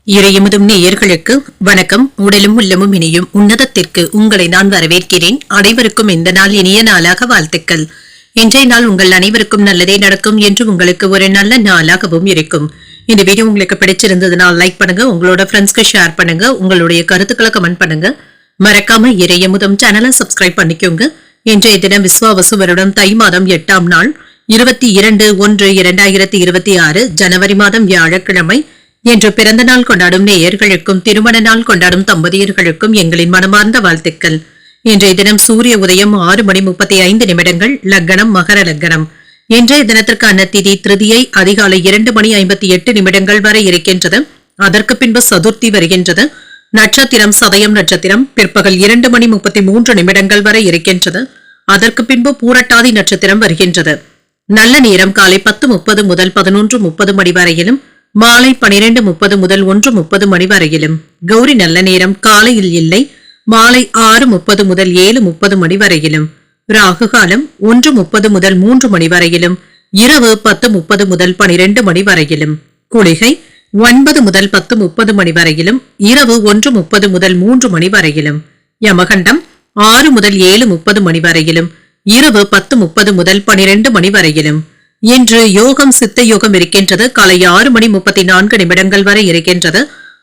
இறையமுதும் நேயர்களுக்கு வணக்கம். உடலும் உள்ளமும் இணையும் உன்னதத்திற்கு உங்களை நான் வரவேற்கிறேன். அனைவருக்கும் இந்த நாள் இனிய நாளாக வாழ்த்துக்கள். இன்றைய நாள் உங்கள் அனைவருக்கும் நல்லதே நடக்கும் என்று உங்களுக்கு ஒரு நல்ல நாளாகவும் இருக்கும். இந்த வீடியோ உங்களுக்கு பிடிச்சிருந்ததுனால் லைக் பண்ணுங்க, உங்களோட ஃப்ரெண்ட்ஸ்க்கு ஷேர் பண்ணுங்க, உங்களுடைய கருத்துக்களை கமெண்ட் பண்ணுங்க. மறக்காம இறையமுதும் சேனலை சப்ஸ்கிரைப் பண்ணிக்கோங்க. இன்றைய தினம் விஸ்வாவசு வருடம் தை மாதம் 8ஆம் நாள் 22/1/2026 ஜனவரி மாதம் வியாழக்கிழமை. இன்று பிறந்த நாள் கொண்டாடும் நேயர்களுக்கும் திருமண நாள் கொண்டாடும் தம்பதியர்களுக்கும் எங்களின் மனமார்ந்த வாழ்த்துக்கள். இன்றைய தினம் சூரிய உதயம் 6:35 லக்னம் மகர லக்னம். இன்றைய தினத்திற்கான திதி திருதியை அதிகாலை 2:58 வரை இருக்கின்றது. அதற்கு பின்பு சதுர்த்தி வருகின்றது. நட்சத்திரம் சதயம் நட்சத்திரம் பிற்பகல் 2:33 வரை இருக்கின்றது. அதற்கு பின்பு பூரட்டாதி நட்சத்திரம் வருகின்றது. நல்ல நேரம் காலை 10:30 முதல் 11:30 மணி வரையிலும், மாலை 12:30 முதல் 1:30 மணி வரையிலும். கௌரி நல்ல நேரம் காலையில் இல்லை, மாலை 6:30 முதல் 7:30 மணி வரையிலும். ராகு காலம் 1:30 முதல் 3 மணி வரையிலும், இரவு 10:30 முதல் 12 மணி வரையிலும். குளிகை 9 முதல் 10:30 மணி வரையிலும், இரவு 1:30 முதல் 3 மணி வரையிலும். யமகண்டம் 6 முதல் 7:30 மணி வரையிலும், இரவு 10:30 முதல் 12 மணி வரையிலும். இன்று யோகம் சித்த யோகம் இருக்கின்றது. காலை 6:34 வரை இருக்கின்றது.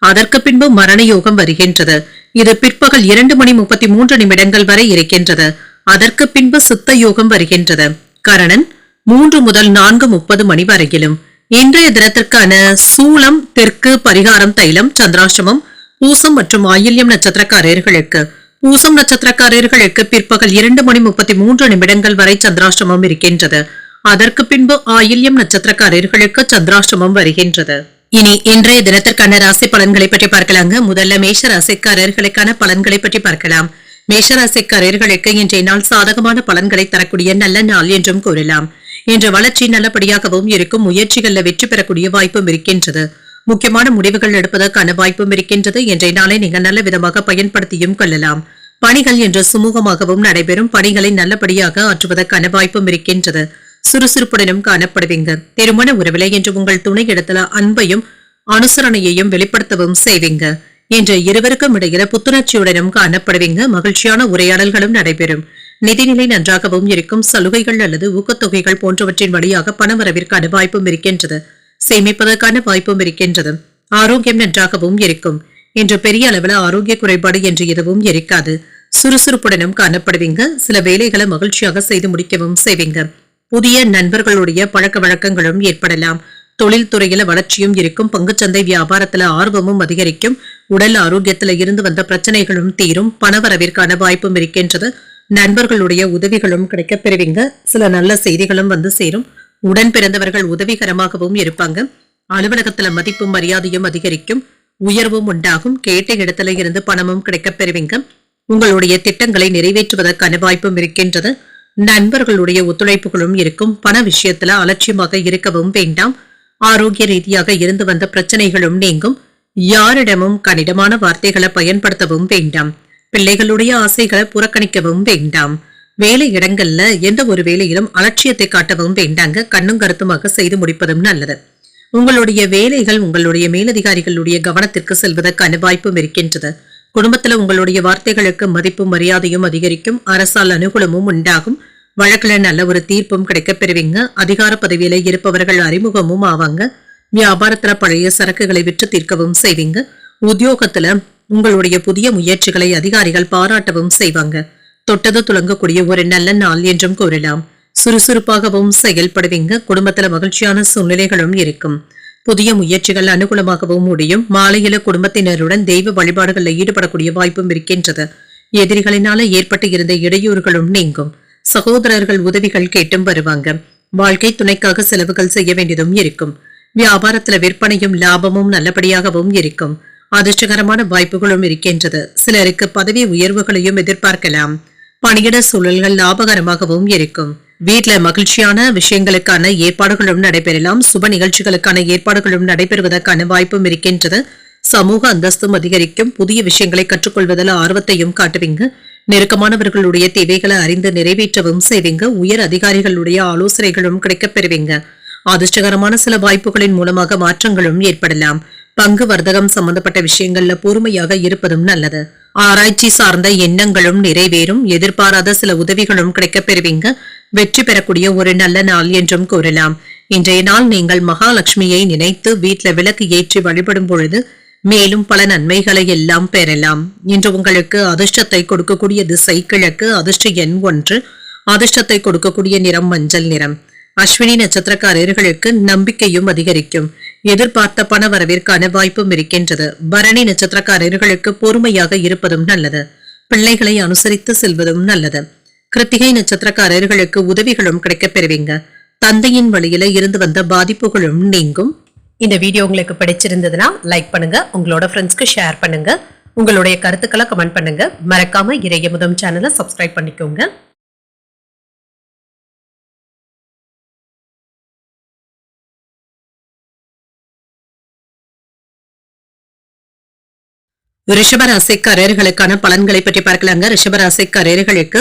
அதற்கு பின்பு மரண யோகம் வருகின்றது. இது பிற்பகல் 2:33 வரை இருக்கின்றது. அதற்கு பின்பு சித்த யோகம் வருகின்றது. கரணன் 3 முதல் 4:30 மணி வரையிலும். இன்றைய தினத்திற்கான சூலம் தெற்கு, பரிகாரம் தைலம், சந்திராஷ்டமம் பூசம் மற்றும் ஆயில்யம் நட்சத்திரக்காரர்களுக்கு. பூசம் நட்சத்திரக்காரர்களுக்கு பிற்பகல் 2:33 வரை சந்திராஷ்டமம் இருக்கின்றது. அதற்கு பின்பு ஆயில்யம் நட்சத்திரக்காரர்களுக்கு சந்திராஷ்டமம் வருகின்றது. இனி இன்றைய தினத்திற்கான ராசி பலன்களை பற்றி பார்க்கலாங்க. முதல்ல மேஷ ராசிக்காரர்களுக்கான பலன்களை பற்றி பார்க்கலாம். மேஷ ராசிக்காரர்களுக்கு இன்றைய நாள் சாதகமான பலன்களை தரக்கூடிய நல்ல நாள் என்றும் கூறலாம். இன்று வளர்ச்சி நல்லபடியாகவும் இருக்கும். முயற்சிகள்ல வெற்றி பெறக்கூடிய வாய்ப்பும் இருக்கின்றது. முக்கியமான முடிவுகள் எடுப்பதற்கான வாய்ப்பும் இருக்கின்றது. இன்றைய நாளை நீங்க நல்ல விதமாக பயன்படுத்தியும் கொள்ளலாம். பணிகள் இன்று சுமூகமாகவும் நடைபெறும். பணிகளை நல்லபடியாக ஆற்றுவதற்கான வாய்ப்பும் இருக்கின்றது. சுறுசுறுப்புடனும் காணப்படுவீங்க. திருமண உறவிலை என்று உங்கள் துணை இடத்துல அன்பையும் அனுசரணையையும் வெளிப்படுத்தவும் செய்வீங்க. இன்று இருவருக்கும் இடையில புத்துணர்ச்சியுடனும் காணப்படுவீங்க. மகிழ்ச்சியான உரையாடல்களும் நடைபெறும். நிதிநிலை நன்றாகவும் இருக்கும். சலுகைகள் அல்லது ஊக்கத்தொகைகள் போன்றவற்றின் வழியாக பணவரவிற்கான வாய்ப்பும் இருக்கின்றது. சேமிப்பதற்கான வாய்ப்பும் இருக்கின்றது. ஆரோக்கியம் நன்றாகவும் இருக்கும். இன்று பெரிய அளவில் ஆரோக்கிய குறைபாடு என்று எதுவும் இருக்காது. சுறுசுறுப்புடனும் காணப்படுவீங்க. சில வேலைகளை மகிழ்ச்சியாக செய்து முடிக்கவும் செய்வீங்க. புதிய நண்பர்களுடைய பழக்க வழக்கங்களும் ஏற்படலாம். தொழில் துறையில வளர்ச்சியும் இருக்கும். பங்குச்சந்தை வியாபாரத்துல ஆர்வமும் அதிகரிக்கும். உடல் ஆரோக்கியத்துல இருந்து வந்த பிரச்சனைகளும் தீரும். பணவரவிற்கான வாய்ப்பும் இருக்கின்றது. நண்பர்களுடைய உதவிகளும் கிடைக்கப் பெறுவீங்க. சில நல்ல செய்திகளும் வந்து சேரும். உடன் பிறந்தவர்கள் உதவிகரமாகவும் இருப்பாங்க. அலுவலகத்துல மதிப்பும் மரியாதையும் அதிகரிக்கும். உயர்வும் உண்டாகும். கேட்ட இடத்துல இருந்து பணமும் கிடைக்கப் பெறுவீங்க. உங்களுடைய திட்டங்களை நிறைவேற்றுவதற்கான வாய்ப்பும் இருக்கின்றது. நண்பர்களுடைய ஒத்துழைப்புகளும் இருக்கும். பண விஷயத்துல அலட்சியமாக இருக்கவும் வேண்டாம். ஆரோக்கிய ரீதியாக இருந்து வந்த பிரச்சனைகளும் நீங்கும். யாரிடமும் கடினமான வார்த்தைகளை பயன்படுத்தவும் வேண்டாம். பிள்ளைகளுடைய ஆசைகளை புறக்கணிக்கவும் வேண்டாம். வேலை இடங்கள்ல எந்த ஒரு வேலையிலும் அலட்சியத்தை காட்டவும் வேண்டாங்க. கண்ணும் கருத்துமாக செய்து முடிப்பதும் நல்லது. உங்களுடைய வேலைகள் உங்களுடைய மேலதிகாரிகளுடைய கவனத்திற்கு செல்வதற்கான வாய்ப்பும் இருக்கின்றது. குடும்பத்துல உங்களுடைய வார்த்தைகளுக்கு மதிப்பும் மரியாதையும் அதிகரிக்கும். அரசால் அனுகூலமும் உண்டாகும். வழக்குல நல்ல ஒரு தீர்ப்பும் கிடைக்கப் பெறுவீங்க. அதிகார பதவியில இருப்பவர்கள் அறிமுகமும் ஆவாங்க. வியாபாரத்துல பழைய சரக்குகளை விற்று தீர்க்கவும் செய்வீங்க. உத்தியோகத்துல உங்களுடைய புதிய முயற்சிகளை அதிகாரிகள் பாராட்டவும் செய்வாங்க. தொட்டது துளங்கக்கூடிய ஒரு நல்ல நாள் என்றும் கூறலாம். சுறுசுறுப்பாகவும் செயல்படுவீங்க. குடும்பத்துல மகிழ்ச்சியான சூழ்நிலைகளும் இருக்கும். புதிய முயற்சிகள் அனுகூலமாகவும் முடியும். மாலையில குடும்பத்தினருடன் தெய்வ வழிபாடுகளில் ஈடுபடக்கூடிய வாய்ப்பும் இருக்கின்றது. எதிரிகளினால ஏற்பட்டு இருந்த இடையூறுகளும் நீங்கும். சகோதரர்கள் உதவிகள் கேட்டும் வருவாங்க. வாழ்க்கை துணைக்காக செலவுகள் செய்ய வேண்டியதும் இருக்கும். வியாபாரத்துல விற்பனையும் லாபமும் நல்லபடியாகவும் இருக்கும். அதிர்ஷ்டகரமான வாய்ப்புகளும் இருக்கின்றது. சிலருக்கு பதவி உயர்வுகளையும் எதிர்பார்க்கலாம். பணியிட சூழல்கள் லாபகரமாகவும் இருக்கும். வீட்டுல மகிழ்ச்சியான விஷயங்களுக்கான ஏற்பாடுகளும் நடைபெறலாம். சுப நிகழ்ச்சிகளுக்கான ஏற்பாடுகளும் நடைபெறுவதற்கான வாய்ப்பும் இருக்கின்றது. சமூக அந்தஸ்தும் அதிகரிக்கும். புதிய விஷயங்களை கற்றுக்கொள்வதில் ஆர்வத்தையும் காட்டுவீங்க. நெருக்கமானவர்களுடைய தேவைகளை அறிந்து நிறைவேற்றவும் செய்வீங்க. உயர் அதிகாரிகளுடைய ஆலோசனைகளும் கிடைக்கப் பெறுவீங்க. அதிர்ஷ்டகரமான சில வாய்ப்புகளின் மூலமாக மாற்றங்களும் ஏற்படலாம். பங்கு வர்த்தகம் சம்பந்தப்பட்ட விஷயங்கள்ல பொறுமையாக இருப்பதும் நல்லது. ஆராய்ச்சி சார்ந்த எண்ணங்களும் நிறைவேறும். எதிர்பாராத சில உதவிகளும் கிடைக்கப் பெறுவீங்க. வெற்றி பெறக்கூடிய ஒரு நல்ல நாள் என்றும் கூறலாம். இன்றைய நாள் நீங்கள் மகாலட்சுமியை நினைத்து வீட்ல விளக்கு ஏற்றி வழிபடும் பொழுது மேலும் பல நன்மைகளை எல்லாம் பெறலாம். இன்று உங்களுக்கு அதிர்ஷ்டத்தை கொடுக்கக்கூடிய திசை கிழக்கு. அதிர்ஷ்ட எண் 1. அதிர்ஷ்டத்தை கொடுக்கக்கூடிய நிறம் மஞ்சள் நிறம். அஸ்வினி நட்சத்திரக்காரர்களுக்கு நம்பிக்கையும் அதிகரிக்கும். எதிர்பார்த்த பண வரவிற்கான வாய்ப்பும் இருக்கின்றது. பரணி நட்சத்திரக்காரர்களுக்கு பொறுமையாக இருப்பதும் நல்லது. பிள்ளைகளை அனுசரித்து செல்வதும் நல்லது. கிருத்திகை நட்சத்திரக்காரர்களுக்கு உதவிகளும் கிடைக்கப் பெறுவீங்க. தந்தையின் வழியில இருந்து வந்த பாதிப்புகளும் நீங்கும். இந்த வீடியோ உங்களுக்கு பிடிச்சிருந்ததுன்னா லைக் பண்ணுங்க, உங்களோட ஃப்ரெண்ட்ஸ்க்கு ஷேர் பண்ணுங்க, உங்களுடைய கருத்துக்களை கமெண்ட் பண்ணுங்க. மறக்காம இறையமுதம் சேனலை சப்ஸ்கிரைப் பண்ணிக்கோங்க. ரிஷபராசிக்காரர்களுக்கான பலன்களை பற்றி பார்க்கலாங்க. ரிஷபராசிக்காரர்களுக்கு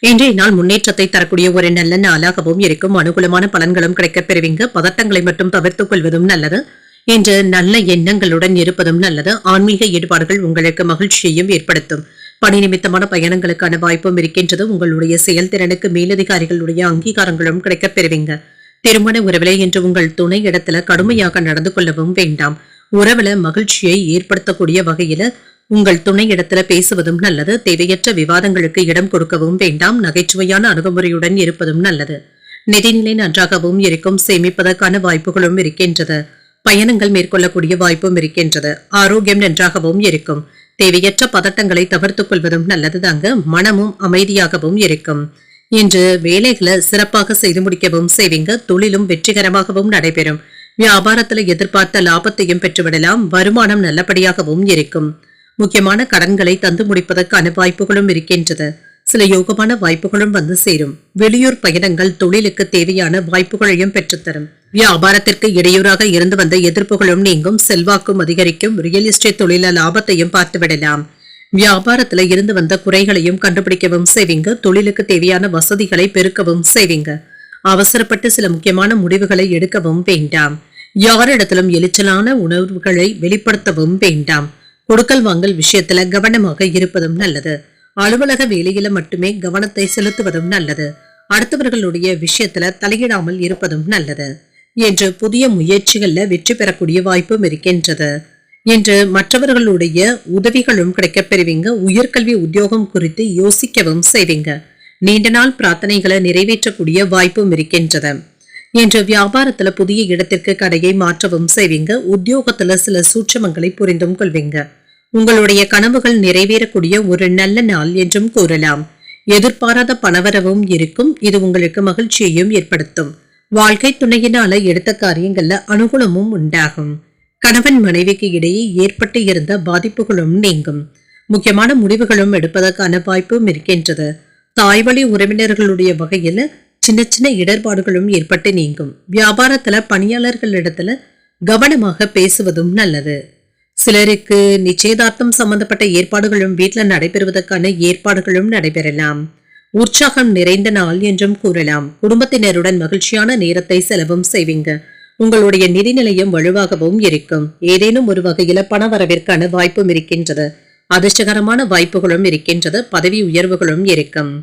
இன்றைய நாள் முன்னேற்றத்தை தரக்கூடிய ஒரு நல்ல நாளாகவும் இருக்கும். அனுகூலமான பலன்களும் கிடைக்கப் பெறுவீங்க. பதட்டங்களை மட்டும் தவிர்த்துக் கொள்வதும் நல்லது. இன்று நல்ல எண்ணங்களுடன் இருப்பதும் நல்லது. ஆன்மீக ஈடுபாடுகள் உங்களுக்கு மகிழ்ச்சியையும் ஏற்படுத்தும். பணி நிமித்தமான பயணங்களுக்கான வாய்ப்பும் இருக்கின்றது. உங்களுடைய செயல்திறனுக்கு மேலதிகாரிகளுடைய அங்கீகாரங்களும் கிடைக்கப் பெறுவீங்க. திருமண உறவிலே இன்று உங்கள் துணை இடத்துல கடுமையாக நடந்து கொள்ளவும் வேண்டாம். உறவுல மகிழ்ச்சியை ஏற்படுத்தக்கூடிய வகையில உங்கள் துணை இடத்துல பேசுவதும் நல்லது. தேவையற்ற விவாதங்களுக்கு இடம் கொடுக்கவும் வேண்டாம். நகைச்சுவையான அணுகுமுறையுடன் இருப்பதும் நல்லது. நிதிநிலை நன்றாகவும் இருக்கும். சேமிப்பதற்கான வாய்ப்புகளும் இருக்கின்றது. பயணங்கள் மேற்கொள்ளக்கூடிய வாய்ப்பும் இருக்கின்றது. ஆரோக்கியம் நன்றாகவும் இருக்கும். தேவையற்ற பதட்டங்களை தவிர்த்துக் கொள்வதும் நல்லது தாங்க. மனமும் அமைதியாகவும் இருக்கும். இன்று வேலைகளை சிறப்பாக செய்து முடிக்கவும் செய்வீங்க. தொழிலும் வெற்றிகரமாகவும் நடைபெறும். வியாபாரத்துல எதிர்பார்த்த லாபத்தையும் பெற்றுவிடலாம். வருமானம் நல்லபடியாகவும் இருக்கும். முக்கியமான கடன்களை தந்து முடிப்பதற்கான வாய்ப்புகளும் இருக்கின்றது. சில யோகமான வாய்ப்புகளும் வந்து சேரும். வெளியூர் பயணங்கள் தொழிலுக்கு தேவையான வாய்ப்புகளையும் பெற்றுத்தரும். வியாபாரத்திற்கு இடையூறாக இருந்து வந்த எதிர்ப்புகளும் நீங்கும். செல்வாக்கும் அதிகரிக்கும். ரியல் எஸ்டேட் தொழில லாபத்தையும் பார்த்துவிடலாம். வியாபாரத்துல இருந்து வந்த குறைகளையும் கண்டுபிடிக்கவும் செய்வீங்க. தொழிலுக்கு தேவையான வசதிகளை பெருக்கவும் செய்வீங்க. அவசரப்பட்டு சில முக்கியமான முடிவுகளை எடுக்கவும் வேண்டாம். யாரிடத்திலும் எளிச்சலான உணர்வுகளை வெளிப்படுத்தவும் வேண்டாம். கொடுக்கல் வாங்கல் விஷயத்துல கவனமாக இருப்பதும் நல்லது. அலுவலக வேலையில மட்டுமே கவனத்தை செலுத்துவதும் நல்லது. அடுத்தவர்களுடைய விஷயத்துல தலையிடாமல் இருப்பதும் நல்லது. என்று புதிய முயற்சிகள்ல வெற்றி பெறக்கூடிய வாய்ப்பும் இருக்கின்றது. என்று மற்றவர்களுடைய உதவிகளும் கிடைக்கப் பெறுவீங்க. உயர்கல்வி உத்தியோகம் குறித்து யோசிக்கவும் செய்வீங்க. நீண்ட நாள் பிரார்த்தனைகளை நிறைவேற்றக்கூடிய வாய்ப்பும் இருக்கின்றது. இன்று வியாபாரத்துல புதிய இடத்திற்கு கடையை மாற்றவும் செய்வீங்க. உத்தியோகத்துல சில சூட்சமங்களை புரிந்தும் கொள்வீங்க. உங்களுடைய கனவுகள் நிறைவேறக்கூடிய ஒரு நல்ல நாள் என்றும் கூறலாம். எதிர்பாராத பணவரவும் இருக்கும். இது உங்களுக்கு மகிழ்ச்சியையும் ஏற்படுத்தும். வாழ்க்கை துணையினால எடுத்த காரியங்கள்ல அனுகூலமும் உண்டாகும். கணவன் மனைவிக்கு இடையே ஏற்பட்டு இருந்த பாதிப்புகளும் நீங்கும். முக்கியமான முடிவுகளும் எடுப்பதற்கான வாய்ப்பும் இருக்கின்றது. தாய்வழி உறவினர்களுடைய வகையில சின்ன சின்ன இடர்பாடுகளும் ஏற்பட்டு நீங்கும். வியாபாரத்துல பணியாளர்களிடத்துல கவனமாக பேசுவதும் நல்லது. சிலருக்கு நிச்சயதார்த்தம் சம்பந்தப்பட்ட ஏற்பாடுகளும் வீட்டுல நடைபெறுவதற்கான ஏற்பாடுகளும் நடைபெறலாம். உற்சாகம் நிறைந்த நாள் என்றும் கூறலாம். குடும்பத்தினருடன் மகிழ்ச்சியான நேரத்தை செலவும் செய்வீங்க. உங்களுடைய நிதிநிலையம் வலுவாகவும் இருக்கும். ஏதேனும் ஒரு வகையில பண வரவிற்கான வாய்ப்பும் இருக்கின்றது. அதிர்ஷ்டகரமான வாய்ப்புகளும் இருக்கின்றது. பதவி உயர்வுகளும் இருக்கும்.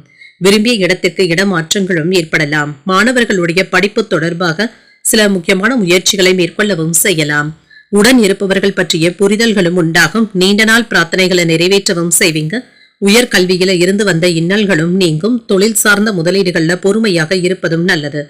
விரும்பிய இடத்திற்கு இடமாற்றங்களும் ஏற்படலாம். மாணவர்களுடைய படிப்பு தொடர்பாக சில முக்கியமான முயற்சிகளை மேற்கொள்ளவும் செய்யலாம். உடன் இருப்பவர்கள் பற்றிய புரிதல்களும் உண்டாகும். நீண்ட நாள் பிரார்த்தனைகளை நிறைவேற்றவும் செய்வீங்க. உயர்கல்வியில இருந்து வந்த இன்னல்களும் நீங்கும். தொழில் சார்ந்த முதலீடுகள்ல பொறுமையாக இருப்பதும் நல்லது.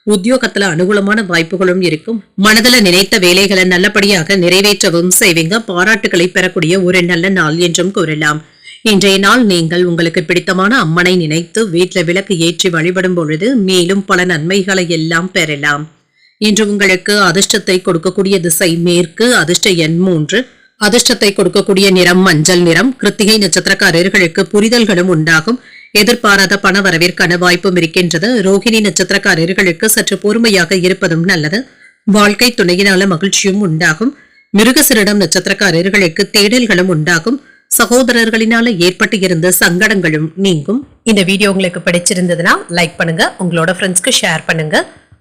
உத்தியோகத்துல அனுகூலமான வாய்ப்புகளும் இருக்கும். மனதில நினைத்த வேலைகளை நல்லபடியாக நிறைவேற்றவும் செய்வீங்க. பாராட்டுகளை பெறக்கூடிய ஒரு நல்ல நாள் என்றும் கூறலாம். இன்றைய நாள் நீங்கள் உங்களுக்கு பிடித்தமான அம்மனை நினைத்து வீட்டுல விளக்கு ஏற்றி வழிபடும் பொழுது மேலும் பல நன்மைகளை எல்லாம் பெறலாம். இன்று உங்களுக்கு அதிர்ஷ்டத்தை கொடுக்கக்கூடிய திசை மேற்கு. அதிர்ஷ்ட எண் 3. அதிர்ஷ்டத்தை கொடுக்கக்கூடிய நிறம் மஞ்சள் நிறம். கிருத்திகை நட்சத்திரக்காரர்களுக்கு புரிதல்களும் உண்டாகும். எதிர்பாராத பண வரவிற்கான வாய்ப்பும் இருக்கின்றது. ரோகிணி நட்சத்திரக்காரர்களுக்கு சற்று பொறுமையாக இருப்பதும் நல்லது. வாழ்க்கை துணையினால மகிழ்ச்சியும் உண்டாகும். மிருகசிரிடம் நட்சத்திரக்காரர்களுக்கு தேடல்களும் உண்டாகும். சகோதரர்களினால ஏற்பட்டு இருந்த சங்கடங்களும் நீங்கும். இந்த வீடியோ உங்களுக்கு பிடிச்சிருந்ததுன்னா லைக் பண்ணுங்க, உங்களோட ஃப்ரெண்ட்ஸ்க்கு ஷேர் பண்ணுங்க,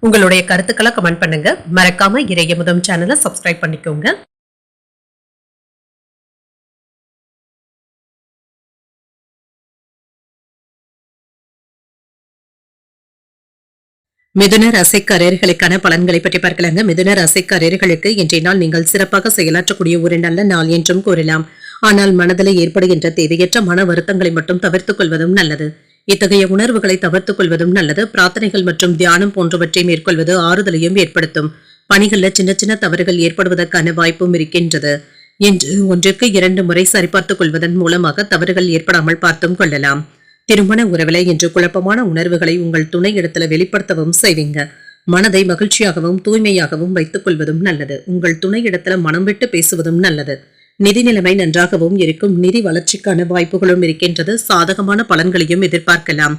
உங்களுடைய கருத்துக்களை கமெண்ட் பண்ணுங்க. மறக்காம இறையமுதம் சேனலை சப்ஸ்கிரைப் பண்ணிக்கோங்க. மிதுன ராசிக்காரர்களுக்கான பலன்களை பற்றி பார்க்கலாங்க. மிதுன ராசிக்காரர்களுக்கு இன்றைய நாள் நீங்கள் சிறப்பாக செயலாற்றக்கூடிய ஒரு நல்ல நாள் என்றும் கூறலாம். ஆனால் மனதில் ஏற்படுகின்ற தேவையற்ற மன வருத்தங்களை மட்டும் தவிர்த்துக் கொள்வதும் நல்லது. இத்தகைய உணர்வுகளை தவிர்த்துக் கொள்வதும் நல்லது. பிரார்த்தனைகள் மற்றும் தியானம் போன்றவற்றை மேற்கொள்வது ஆறுதலையும் ஏற்படுத்தும். பணிகளில் சின்ன சின்ன தவறுகள் ஏற்படுவதற்கான வாய்ப்பும் இருக்கின்றது. இன்று 1-2 முறை சரிபார்த்துக் கொள்வதன் மூலமாக தவறுகள் ஏற்படாமல் பார்த்தும் கொள்ளலாம். திருமண உறவில இன்று குழப்பமான உணர்வுகளை உங்கள் துணை இடத்துல வெளிப்படுத்தவும் செய்வீங்க. மனதை மகிழ்ச்சியாகவும் தூய்மையாகவும் வைத்துக் கொள்வதும் நல்லது. உங்கள் துணை இடத்துல மனம் விட்டு பேசுவதும் நல்லது. நிதி நிலைமை நன்றாகவும் இருக்கும். நிதி வளர்ச்சிக்கான வாய்ப்புகளும் இருக்கின்றது. சாதகமான பலன்களையும் எதிர்பார்க்கலாம்.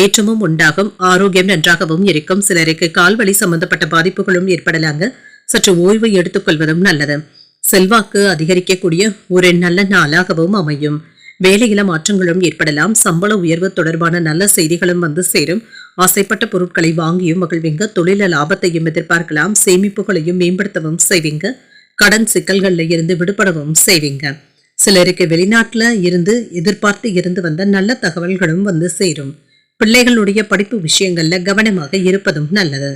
ஏற்றமும் உண்டாகும். ஆரோக்கியம் நன்றாகவும் இருக்கும். சிலருக்கு கால்வலி சம்பந்தப்பட்ட பாதிப்புகளும் ஏற்படலாங்க. சற்று ஓய்வு எடுத்துக் கொள்வதும் நல்லது. செல்வாக்கு அதிகரிக்கக்கூடிய ஒரு நல்ல நாளாகவும் அமையும். வேலையில மாற்றங்களும் ஏற்படலாம். சம்பள உயர்வு தொடர்பான நல்ல செய்திகளும் வந்து சேரும். ஆசைப்பட்ட பொருட்களை வாங்கியும் மகிழ்வீங்க. தொழில லாபத்தையும் எதிர்பார்க்கலாம். சேமிப்புகளையும் மேம்படுத்தவும் செய்வீங்க. கடன் சிக்கல்கள்ல இருந்து விடுபடவும் செய்வீங்க. சிலருக்கு வெளிநாட்டுல இருந்து எதிர்பார்த்து இருந்து வந்த நல்ல தகவல்களும் வந்து சேரும். பிள்ளைகளுடைய படிப்பு விஷயங்கள்ல கவனமாக இருப்பதும் நல்லது.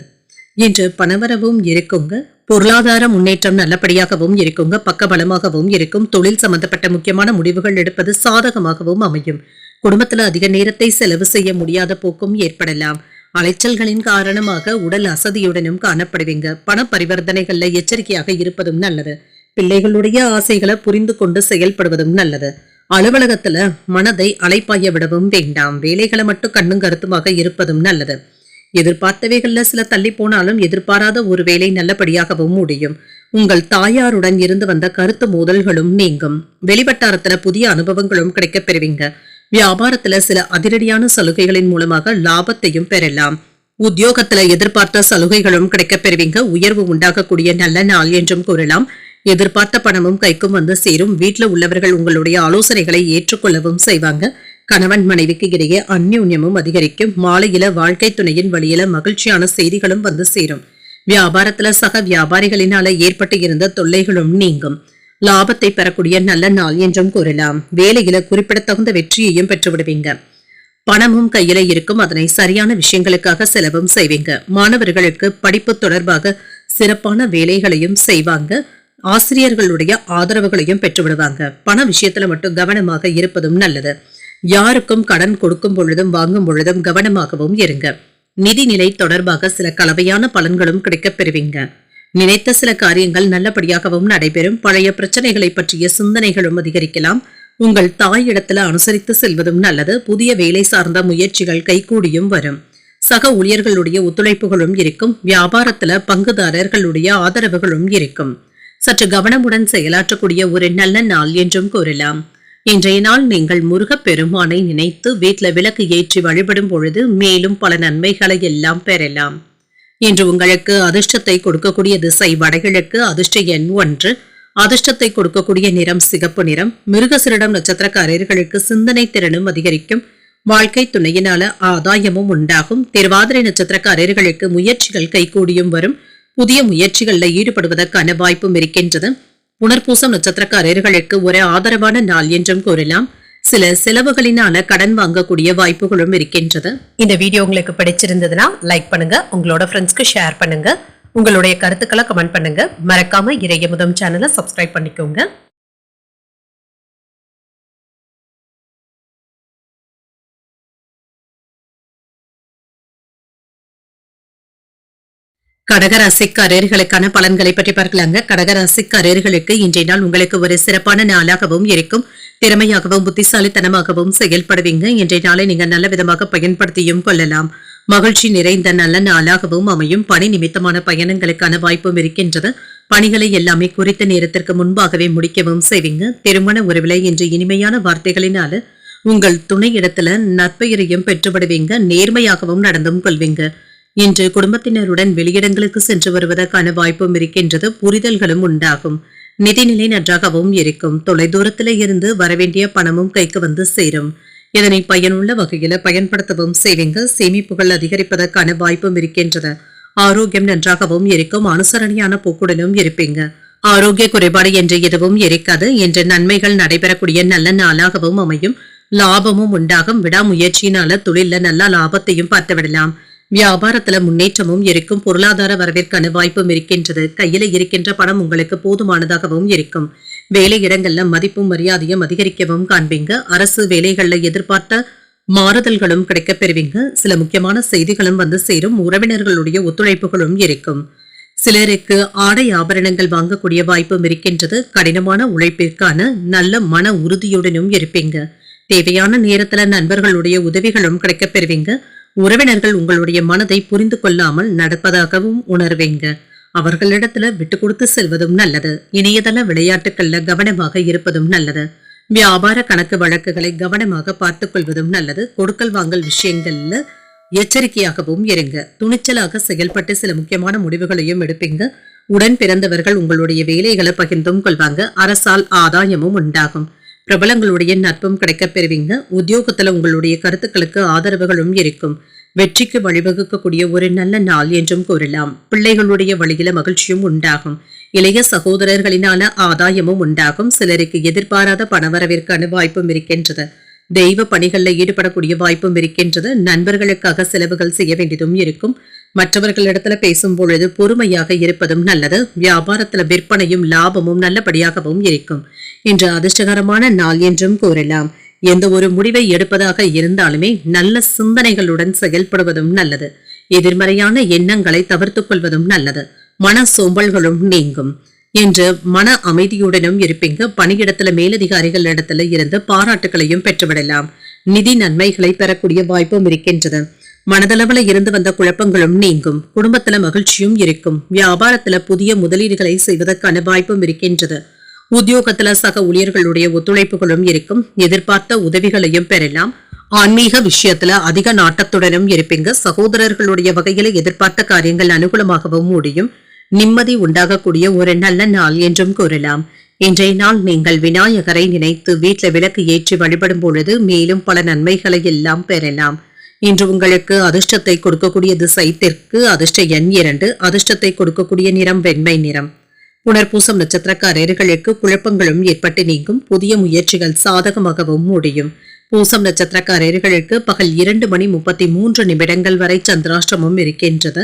இன்று பணவரவும் இருக்குங்க. பொருளாதார முன்னேற்றம் நல்லபடியாகவும் இருக்குங்க. பக்கபலமாகவும் இருக்கும். தொழில் சம்பந்தப்பட்ட முக்கியமான முடிவுகள் எடுப்பது சாதகமாகவும் அமையும். குடும்பத்துல அதிக நேரத்தை செலவு செய்ய முடியாத போக்கும் ஏற்படலாம். அலைச்சல்களின் காரணமாக உடல் அசதியுடனும் காணப்படுவீங்க. பண பரிவர்த்தனைகள்ல எச்சரிக்கையாக இருப்பதும் நல்லது. பிள்ளைகளுடைய ஆசைகளை புரிந்து கொண்டு செயல்படுவதும் நல்லது. அலுவலகத்துல மனதை அலைப்பாய விடவும் வேண்டாம். வேலைகளை மட்டும் கண்ணும் கருத்துமாக இருப்பதும் நல்லது. எதிர்பார்த்தவைகள்ல சில தள்ளி போனாலும் எதிர்பாராத ஒரு வேலை நல்லபடியாகவும் முடியும். உங்கள் தாயாருடன் இருந்து வந்த கருத்து மோதல்களும் நீங்கும். வெளிவட்டாரத்துல புதிய அனுபவங்களும் கிடைக்கப் பெறுவீங்க. வியாபாரத்துல சில அதிரடியான சலுகைகளின் மூலமாக லாபத்தையும் பெறலாம். உத்தியோகத்துல எதிர்பார்த்த சலுகைகளும் கிடைக்கப் பெறுவீங்க. உயர்வு உண்டாகக்கூடிய நல்ல நாள் என்றும் கூறலாம். எதிர்பார்த்த பணமும் கைக்கும் வந்து சேரும். வீட்டுல உள்ளவர்கள் உங்களுடைய ஆலோசனைகளை ஏற்றுக்கொள்ளவும் செய்வாங்க. கணவன் மனைவிக்கு இடையே அந்யோன்யமும் அதிகரிக்கும். மாலையில வாழ்க்கை துணையின் வழியில மகிழ்ச்சியான செய்திகளும் வந்து சேரும். வியாபாரத்துல சக வியாபாரிகளினால ஏற்பட்டு இருந்த தொல்லைகளும் நீங்கும். லாபத்தை பெறக்கூடிய நல்ல நாள் என்றும் கூறலாம். வேலையில குறிப்பிடத்தகுந்த வெற்றியையும் பெற்றுவிடுவீங்க. பணமும் கையில இருக்கும். அதனை சரியான விஷயங்களுக்காக செலவும் செய்வீங்க. மாணவர்களுக்கு படிப்பு தொடர்பாக சிறப்பான வேலைகளையும் செய்வாங்க. ஆசிரியர்களுடைய ஆதரவுகளையும் பெற்றுவிடுவாங்க. பண விஷயத்துல மட்டும் கவனமாக இருப்பதும் நல்லது. யாருக்கும் கடன் கொடுக்கும் பொழுதும் வாங்கும் பொழுதும் கவனமாகவும் இருங்க. நிதிநிலை தொடர்பாக சில கலவையான பலன்களும் கிடைக்கப் பெறுவீங்க. நினைத்த சில காரியங்கள் நல்லபடியாகவும் நடைபெறும். பழைய பிரச்சனைகளை பற்றிய சிந்தனைகளும் அதிகரிக்கலாம். உங்கள் தாயிடத்துல அனுசரித்து செல்வதும் நல்லது. புதிய வேலை சார்ந்த முயற்சிகள் கைகூடியும் வரும். சக ஊழியர்களுடைய ஒத்துழைப்புகளும் இருக்கும். வியாபாரத்துல பங்குதாரர்களுடைய ஆதரவுகளும் இருக்கும். சற்று கவனமுடன் செயலாற்றக்கூடிய ஒரு நல்ல நாள் என்றும் கூறலாம். இன்றைய நாள் நீங்கள் முருகப் பெருமானை நினைத்து வீட்டுல விளக்கு ஏற்றி வழிபடும் பொழுது மேலும் பல நன்மைகளை எல்லாம் பெறலாம். இன்று உங்களுக்கு அதிர்ஷ்டத்தை கொடுக்கக்கூடிய திசை வடகிழக்கு. அதிர்ஷ்ட எண் 1. அதிர்ஷ்டத்தை கொடுக்கக்கூடிய நிறம் சிகப்பு நிறம். மிருகசீரிடம் நட்சத்திரக்காரர்களுக்கு சிந்தனை திறனும் அதிகரிக்கும். வாழ்க்கை துணையினால ஆதாயமும் உண்டாகும். திருவாதிரை நட்சத்திரக்காரர்களுக்கு முயற்சிகள் கைகூடியும் வரும். புதிய முயற்சிகளில் ஈடுபடுவதற்கான வாய்ப்பும் இருக்கின்றது. புனர்பூசம் நட்சத்திரக்காரர்களுக்கு ஒரு ஆதரவான நாள் என்றும் கூறலாம். சில செலவுகளினால கடன் வாங்கக்கூடிய வாய்ப்புகளும் இருக்கின்றது. இந்த வீடியோ உங்களுக்கு பிடிச்சிருந்ததுன்னா லைக் பண்ணுங்க. உங்களோட ஃப்ரெண்ட்ஸ்க்கு ஷேர் பண்ணுங்க. உங்களுடைய கருத்துக்களை கமெண்ட் பண்ணுங்க. மறக்காம இறையமுதம் சேனலை சப்ஸ்கிரைப் பண்ணிக்கோங்க. கடகராசிக்காரர்களுக்கான பலன்களை பற்றி பார்க்கலாங்க. கடகராசிக்காரர்களுக்கு இன்றைய நாள் உங்களுக்கு ஒரு சிறப்பான நாளாகவும் இருக்கும். திறமையாகவும் புத்திசாலித்தனமாகவும் செயல்படுவீங்க. இன்றைய நாளை நீங்க நல்ல விதமாக பயன்படுத்தியும் கொள்ளலாம். மகிழ்ச்சி நிறைந்த நல்ல நாளாகவும் அமையும். பணி நிமித்தமான பயணங்களுக்கான வாய்ப்பும் இருக்கின்றது. பணிகளை எல்லாமே குறித்த நேரத்திற்கு முன்பாகவே முடிக்கவும் செய்வீங்க. திருமண உறவில இன்று இனிமையான வார்த்தைகளினால உங்கள் துணை இடத்துல நற்பெயரையும் பெற்றுவிடுவீங்க. நேர்மையாகவும் நடந்தும் கொள்வீங்க. இன்று குடும்பத்தினருடன் வெளியிடங்களுக்கு சென்று வருவதற்கான வாய்ப்பும் இருக்கின்றது. புரிதல்களும் உண்டாகும். நிதிநிலை நன்றாகவும் இருக்கும். தொலைதூரத்தில இருந்து வரவேண்டிய பணமும் கைக்கு வந்து சேரும். இதனை பயனுள்ள வகையில பயன்படுத்தவும் செய்வீங்க. சேமிப்புகள் அதிகரிப்பதற்கான வாய்ப்பும் இருக்கின்றது. ஆரோக்கியம் நன்றாகவும் இருக்கும். அனுசரணையான போக்குடனும் இருப்பீங்க. ஆரோக்கிய குறைபாடு என்று எதுவும் இருக்காது. என்று நன்மைகள் நடைபெறக்கூடிய நல்ல நாளாகவும் அமையும். லாபமும் உண்டாகும். விடாமுயற்சியினால தொழில நல்ல லாபத்தையும் பார்த்து விடலாம். வியாபாரத்துல முன்னேற்றமும் இருக்கும். பொருளாதார வரவிற்கான வாய்ப்பும் இருக்கின்றது. கையில இருக்கின்ற பணம் உங்களுக்கு போதுமானதாகவும் இருக்கும். வேலை இடங்கள்ல மதிப்பும் மரியாதையும் அதிகரிக்கவும் காண்பீங்க. அரசு வேலைகள்ல எதிர்பார்த்த மாறுதல்களும் கிடைக்கப் பெறுவீங்க. சில முக்கியமான செய்திகளும் வந்து சேரும். உறவினர்களுடைய ஒத்துழைப்புகளும் இருக்கும். சிலருக்கு ஆடை ஆபரணங்கள் வாங்கக்கூடிய வாய்ப்பும் இருக்கின்றது. கடினமான உழைப்பிற்கான நல்ல மன உறுதியுடனும் இருப்பீங்க. தேவையான நேரத்துல நண்பர்களுடைய உதவிகளும் கிடைக்கப் பெறுவீங்க. உறவினர்கள் உங்களுடைய மனதை புரிந்து கொள்ளாமல் நடப்பதாகவும் உணர்வீங்க. அவர்களிடத்துல விட்டு கொடுத்து செல்வதும் நல்லது. இணையதள விளையாட்டுகள்ல கவனமாக இருப்பதும் நல்லது. வியாபார கணக்கு வழக்குகளை கவனமாக பார்த்துக் கொள்வதும் நல்லது. கொடுக்கல் வாங்கல் விஷயங்கள்ல எச்சரிக்கையாகவும் இருங்க. துணிச்சலாக செயல்பட்டு சில முக்கியமான முடிவுகளையும் எடுப்பீங்க. உடன் பிறந்தவர்கள் உங்களுடைய வேலைகளை பகிர்ந்தும் கொள்வாங்க. அரசால் ஆதாயமும் உண்டாகும். பிரபலங்களுடைய நட்பும் கிடைக்கப் பெறுவீங்க. உத்தியோகத்துல உங்களுடைய கருத்துக்களுக்கு ஆதரவுகளும் இருக்கும். வெற்றிக்கு வழிவகுக்கக்கூடிய ஒரு நல்ல நாள் என்றும் கூறலாம். பிள்ளைகளுடைய வழியில மகிழ்ச்சியும் உண்டாகும். இளைய சகோதரர்களினால ஆதாயமும் உண்டாகும். சிலருக்கு எதிர்பாராத பணவரவிற்கான வாய்ப்பும் இருக்கின்றது. தெய்வ பணிகள்ல ஈடுபடக்கூடிய வாய்ப்பும் இருக்கின்றது. நண்பர்களுக்காக செலவுகள் செய்ய வேண்டியதும் இருக்கும். மற்றவர்களிடத்துல பேசும் பொழுது பொறுமையாக இருப்பதும் நல்லது. வியாபாரத்துல விற்பனையும் லாபமும் நல்லபடியாகவும் இருக்கும். இன்று அதிர்ஷ்டகரமான நாள் என்றும் கூறலாம். எந்த ஒரு முடிவை எடுப்பதாக இருந்தாலுமே நல்ல சிந்தனைகளுடன் செயல்படுவதும் நல்லது. எதிர்மறையான எண்ணங்களை தவிர்த்துக் கொள்வதும் நல்லது. மன சோம்பல்களும் நீங்கும். என்று மன அமைதியுடனும் இருப்பீங்க. பணியிடத்துல மேலதிகாரிகள் இடத்துல இருந்து பாராட்டுகளையும் பெற்றுவிடலாம். நிதி நன்மைகளை பெறக்கூடிய வாய்ப்பும் இருக்கின்றது. மனதளவுல இருந்து வந்த குழப்பங்களும் நீங்கும். குடும்பத்துல மகிழ்ச்சியும் இருக்கும். வியாபாரத்துல புதிய முதலீடுகளை செய்வதற்கான வாய்ப்பும் இருக்கின்றது. உத்தியோகத்துல சக ஊழியர்களுடைய ஒத்துழைப்புகளும் இருக்கும். எதிர்பார்த்த உதவிகளையும் பெறலாம். ஆன்மீக விஷயத்துல அதிக நாட்டத்துடனும் இருப்பீங்க. சகோதரர்களுடைய வகையில எதிர்பார்த்த காரியங்கள் அனுகூலமாகவும் முடியும். நிம்மதி உண்டாகக்கூடிய ஒரு நல்ல நாள் என்றும் கூறலாம். இன்றைய நாள் நீங்கள் விநாயகரை நினைத்து வீட்டில் விளக்கு ஏற்றி வழிபடும் பொழுது மேலும் பல நன்மைகளை எல்லாம் பெறலாம். இன்று உங்களுக்கு அதிர்ஷ்டத்தை கொடுக்கக்கூடிய திசை தெற்கு. அதிர்ஷ்ட எண் 2. அதிர்ஷ்டத்தை கொடுக்கக்கூடிய நிறம் வெண்மை நிறம். புனர்பூசம் நட்சத்திரக்காரர்களுக்கு குழப்பங்களும் ஏற்பட்டு நீங்கும். புதிய முயற்சிகள் சாதகமாகவும் முடியும். பூசம் நட்சத்திரக்காரர்களுக்கு பகல் 2:33 வரை சந்திராஷ்டமம் இருக்கின்றது.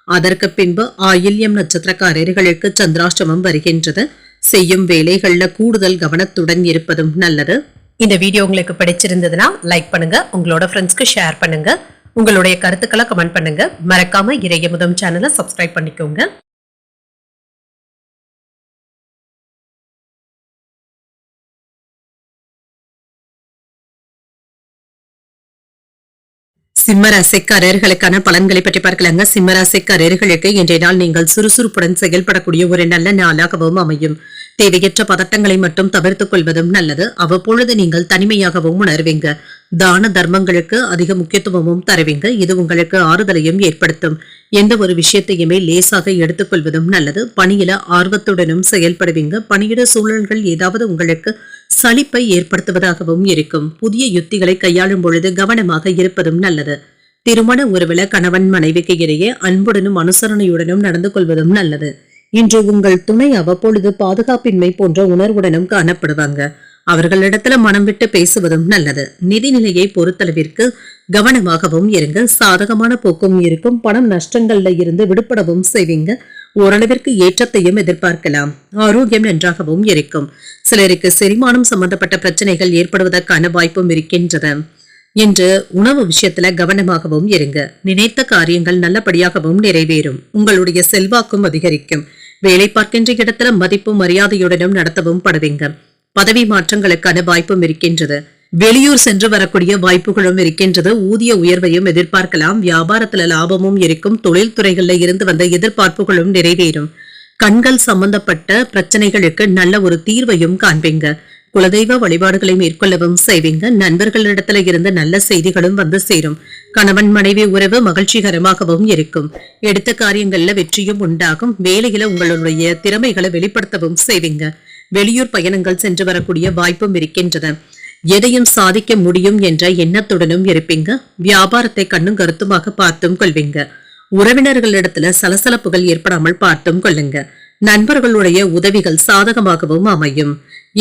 அதற்கு பின்பு ஆயில்யம் நட்சத்திரக்காரர்களுக்கு சந்திராஷ்டமம் வருகின்றது. செய்யும் வேலைகள்ல கூடுதல் கவனத்துடன் இருப்பதும் நல்லது. இந்த வீடியோ உங்களுக்கு பிடிச்சிருந்ததுன்னா லைக் பண்ணுங்க. உங்களோட ஃப்ரெண்ட்ஸ்க்கு ஷேர் பண்ணுங்க. உங்களுடைய கருத்துக்களை கமெண்ட் பண்ணுங்க. மறக்காம இறையமுதம் சேனலை சப்ஸ்கிரைப் பண்ணிக்கோங்க. சிம்மராசிக்காரர்களுக்கான பலன்களை பற்றி பார்க்கலாங்க. சிம்மராசிக்காரர்களுக்கு இன்றைய நாள் நீங்கள் சுறுசுறுப்புடன் செயல்படக்கூடிய ஒரு நல்ல நாளாகவும் அமையும். தேவையற்ற பதட்டங்களை மட்டும் தவிர்த்துக் கொள்வதும் நல்லது. அவ்வப்பொழுது நீங்கள் தனிமையாகவும் உணர்வீங்க. தான தர்மங்களுக்கு அதிக முக்கியத்துவமும் தருவீங்க. இது உங்களுக்கு ஆறுதலையும் ஏற்படுத்தும். எந்த ஒரு விஷயத்தையுமே லேசாக எடுத்துக்கொள்வதும் நல்லது. பணியில ஆர்வத்துடனும் செயல்படுவீங்க. பணியிட சூழல்கள் ஏதாவது உங்களுக்கு சலிப்பை ஏற்படுத்துவதாகவும் இருக்கும். புதிய யுத்திகளை கையாளும் பொழுது கவனமாக இருப்பதும் நல்லது. திருமண உறவுல கணவன் மனைவிக்கு இடையே அன்புடனும் அனுசரணையுடனும் நடந்து கொள்வதும் நல்லது. இன்று உங்கள் துணை அவ்வப்பொழுது பாதுகாப்பின்மை போன்ற உணர்வுடனும் காணப்படுவாங்க. அவர்களிடத்துல மனம் விட்டு பேசுவதும் நல்லது. நிதிநிலையை பொறுத்தளவிற்கு கவனமாகவும் இருங்க. சாதகமான போக்கும் இருக்கும். பணம் நஷ்டங்கள்ல இருந்து விடுபடவும் செய்வீங்க. ஓரளவிற்கு ஏற்றத்தையும் எதிர்பார்க்கலாம். ஆரோக்கியம் நன்றாகவும் இருக்கும். சிலருக்கு செரிமானம் சம்பந்தப்பட்ட பிரச்சனைகள் ஏற்படுவதற்கான வாய்ப்பும் இருக்கின்றது. இன்று உணவு விஷயத்துல கவனமாகவும் இருங்க. நினைத்த காரியங்கள் நல்லபடியாகவும் நிறைவேறும். உங்களுடைய செல்வாக்கும் அதிகரிக்கும். வேலை பார்க்கின்ற இடத்துல மதிப்பும் மரியாதையுடனும் நடத்தவும் படுவீங்க. பதவி மாற்றங்களுக்கான வாய்ப்பும் இருக்கின்றது. வெளியூர் சென்று வரக்கூடிய வாய்ப்புகளும் இருக்கின்றது. ஊதிய உயர்வையும் எதிர்பார்க்கலாம். வியாபாரத்துல லாபமும் இருக்கும். தொழில்துறைகள்ல இருந்து வந்த எதிர்பார்ப்புகளும் நிறைவேறும். கண்கள் சம்பந்தப்பட்ட பிரச்சனைகளுக்கு நல்ல ஒரு தீர்வையும் காண்பீங்க. குலதெய்வ வழிபாடுகளை மேற்கொள்ளவும் செய்வீங்க. நண்பர்களிடத்துல இருந்து நல்ல செய்திகளும் வந்து சேரும். கணவன் மனைவி உறவு மகிழ்ச்சிகரமாகவும் இருக்கும். எடுத்த காரியங்கள்ல வெற்றியும் உண்டாகும். வேலையில உங்களுடைய திறமைகளை வெளிப்படுத்தவும் செய்வீங்க. வெளியூர் பயணங்கள் சென்று வரக்கூடிய வாய்ப்பும் இருக்கின்றது. எதையும் சாதிக்க முடியும் என்ற எண்ணத்துடனும் இருப்பீங்க. வியாபாரத்தை கண்ணும் கருத்துமாக பார்த்தும் கொள்வீங்க. உறவினர்களிடத்துல சலசலப்புகள் ஏற்படாமல் பார்த்தும் கொள்ளுங்க. நண்பர்களுடைய உதவிகள் சாதகமாகவும் அமையும்.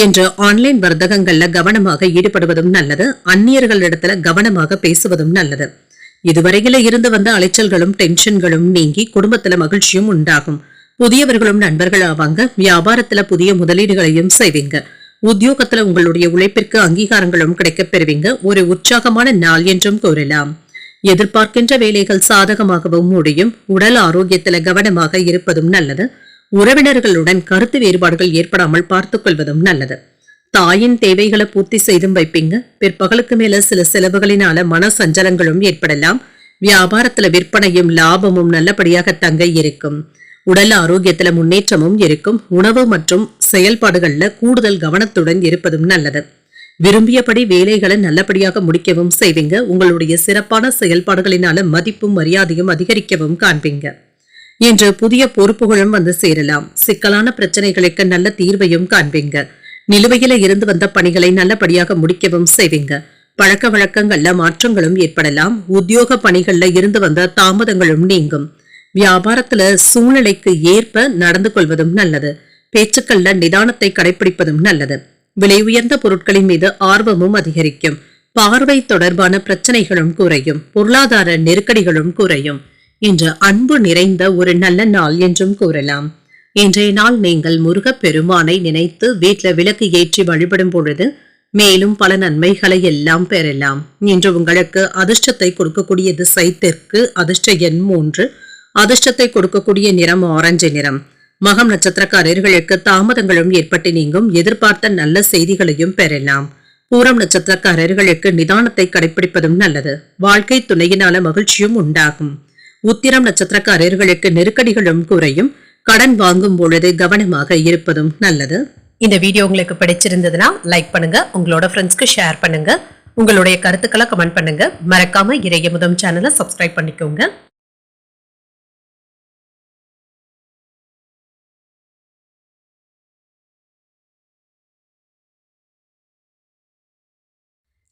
என்று ஆன்லைன் வர்த்தகங்கள்ல கவனமாக ஈடுபடுவதும் நல்லது. அந்நியர்களிடத்துல கவனமாக பேசுவதும் நல்லது. இதுவரையில இருந்து வந்த அலைச்சல்களும் டென்ஷன்களும் நீங்கி குடும்பத்துல மகிழ்ச்சியும் உண்டாகும். புதியவர்களும் நண்பர்கள் ஆவாங்க. வியாபாரத்துல புதிய முதலீடுகளையும் செய்வீங்க. உத்தியோகத்துல உங்களுடைய உழைப்பிற்கு அங்கீகாரங்களும் கிடைக்கப் பெறுவீங்க. ஒரு உற்சாகமான நாள் என்றும் கூறலாம். எதிர்பார்க்கின்ற வேலைகள் சாதகமாகவும் முடியும். உடல் ஆரோக்கியத்துல கவனமாக இருப்பதும் நல்லது. உறவினர்களுடன் கருத்து வேறுபாடுகள் ஏற்படாமல் பார்த்துக் கொள்வதும் நல்லது. தாயின் தேவைகளை பூர்த்தி செய்தும் வைப்பீங்க. பிற்பகலுக்கு மேல சில செலவுகளினால மன சஞ்சலங்களும் ஏற்படலாம். வியாபாரத்துல விற்பனையும் லாபமும் நல்லபடியாக தங்க இருக்கும். உடல் ஆரோக்கியத்துல முன்னேற்றமும் இருக்கும். உணவு மற்றும் செயல்பாடுகள்ல கூடுதல் கவனத்துடன் இருப்பதும் நல்லது. விரும்பியபடி வேலைகளை நல்லபடியாக முடிக்கவும் செய்வீங்க. உங்களுடைய சிறப்பான செயல்பாடுகளினால மதிப்பும் மரியாதையும் அதிகரிக்கவும் காண்பீங்க. இன்று புதிய பொறுப்புகளும் வந்து சேரலாம். சிக்கலான பிரச்சனைகளுக்கு நல்ல தீர்வையும் காண்பீங்க. நிலுவையில இருந்து வந்த பணிகளை நல்லபடியாக முடிக்கவும் செய்வீங்க. பழக்க வழக்கங்கள்ல மாற்றங்களும் ஏற்படலாம். உத்தியோக பணிகள்ல இருந்து வந்த தாமதங்களும் நீங்கும். வியாபாரத்துல சூழ்நிலைக்கு ஏற்ப நடந்து கொள்வதும் நல்லது. பேச்சுக்கள்ல நிதானத்தை கடைபிடிப்பதும் நல்லது. விலை உயர்ந்த பொருட்களின் மீது ஆர்வமும் அதிகரிக்கும். பார்வை தொடர்பான பிரச்சனைகளும் குறையும். பொருளாதார நெருக்கடிகளும் குறையும். இன்று அன்பு நிறைந்த ஒரு நல்ல நாள் என்றும் கூறலாம். இன்றைய நாள் நீங்கள் முருகப் பெருமானை நினைத்து வீட்டில் விளக்கு ஏற்றி வழிபடும் பொழுது மேலும் பல நன்மைகளை எல்லாம் பெறலாம். இன்று உங்களுக்கு அதிர்ஷ்டத்தை கொடுக்கக்கூடிய திசை தெற்கு. அதிர்ஷ்ட எண் 3. அதிர்ஷ்டத்தை கொடுக்கக்கூடிய நிறம் ஆரஞ்சு நிறம். மகம் நட்சத்திரக்காரர்களுக்கு தாமதங்களும் ஏற்பட்டு நீங்கும். எதிர்பார்த்த நல்ல செய்திகளையும் பெறலாம். பூரம் நட்சத்திரக்காரர்களுக்கு நிதானத்தை கடைபிடிப்பதும் நல்லது. வாழ்க்கை துணையினால மகிழ்ச்சியும் உண்டாகும். உத்திரம் நட்சத்திரக்காரர்களுக்கு நெருக்கடிகளும் குறையும். கடன் வாங்கும் பொழுது கவனமாக இருப்பதும் நல்லது. இந்த வீடியோ உங்களுக்கு பிடிச்சிருந்ததுன்னா லைக் பண்ணுங்க. உங்களோட ஃப்ரெண்ட்ஸ்க்கு ஷேர் பண்ணுங்க. உங்களுடைய கருத்துக்களை கமெண்ட் பண்ணுங்க. மறக்காம இறையமுதம் சேனலை சப்ஸ்கிரைப் பண்ணிக்கோங்க.